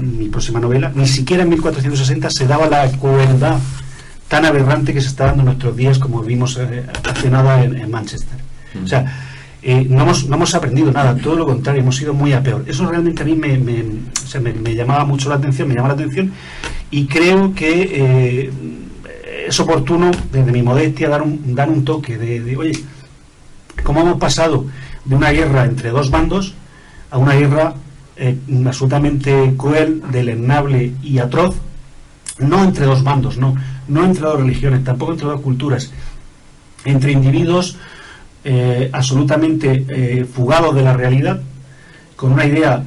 mi próxima novela, ni siquiera en 1460 se daba la crueldad tan aberrante que se está dando en nuestros días, como vimos hace nada en Manchester. O sea, no hemos aprendido nada, todo lo contrario, hemos ido muy a peor. Eso realmente a mí me llamaba mucho la atención, me llama la atención, y creo que es oportuno, desde mi modestia, dar un toque de oye, ¿cómo hemos pasado de una guerra entre dos bandos a una guerra absolutamente cruel, deleznable y atroz? No entre dos bandos, no entre dos religiones, tampoco entre dos culturas, entre individuos absolutamente fugados de la realidad, con una idea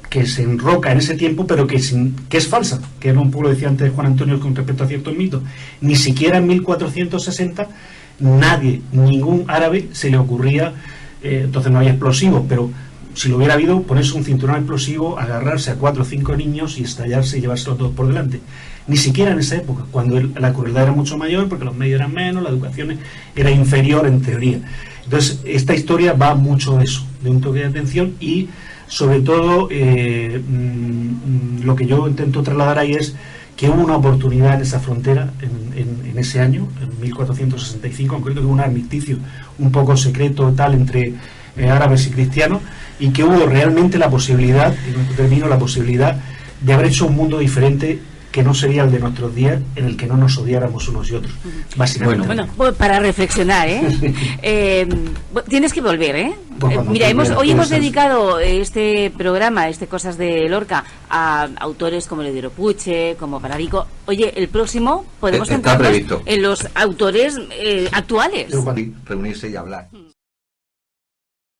que se enroca en ese tiempo, pero que es falsa, que era un poco, lo decía antes Juan Antonio con respecto a ciertos mitos. Ni siquiera en 1460 ningún árabe se le ocurría, entonces no había explosivos, pero si lo hubiera habido, ponerse un cinturón explosivo, agarrarse a 4 o 5 niños y estallarse y llevárselos todos por delante. Ni siquiera en esa época, cuando la crueldad era mucho mayor, porque los medios eran menos, la educación era inferior en teoría. Entonces, esta historia va mucho de eso, de un toque de atención, y sobre todo lo que yo intento trasladar ahí es que hubo una oportunidad en esa frontera en ese año, en 1465, aunque creo que hubo un armisticio un poco secreto tal entre árabes y cristianos, y que hubo realmente la posibilidad, y con esto termino, la posibilidad de haber hecho un mundo diferente, que no sería el de nuestros días, en el que no nos odiáramos unos y otros, básicamente.
Bueno, para reflexionar, tienes que volver, mira, hoy hemos dedicado este programa, Cosas de Lorca, a autores como Elio Puche, como Paradico. Oye, el próximo podemos centrarnos en los autores actuales.
Reunirse y hablar.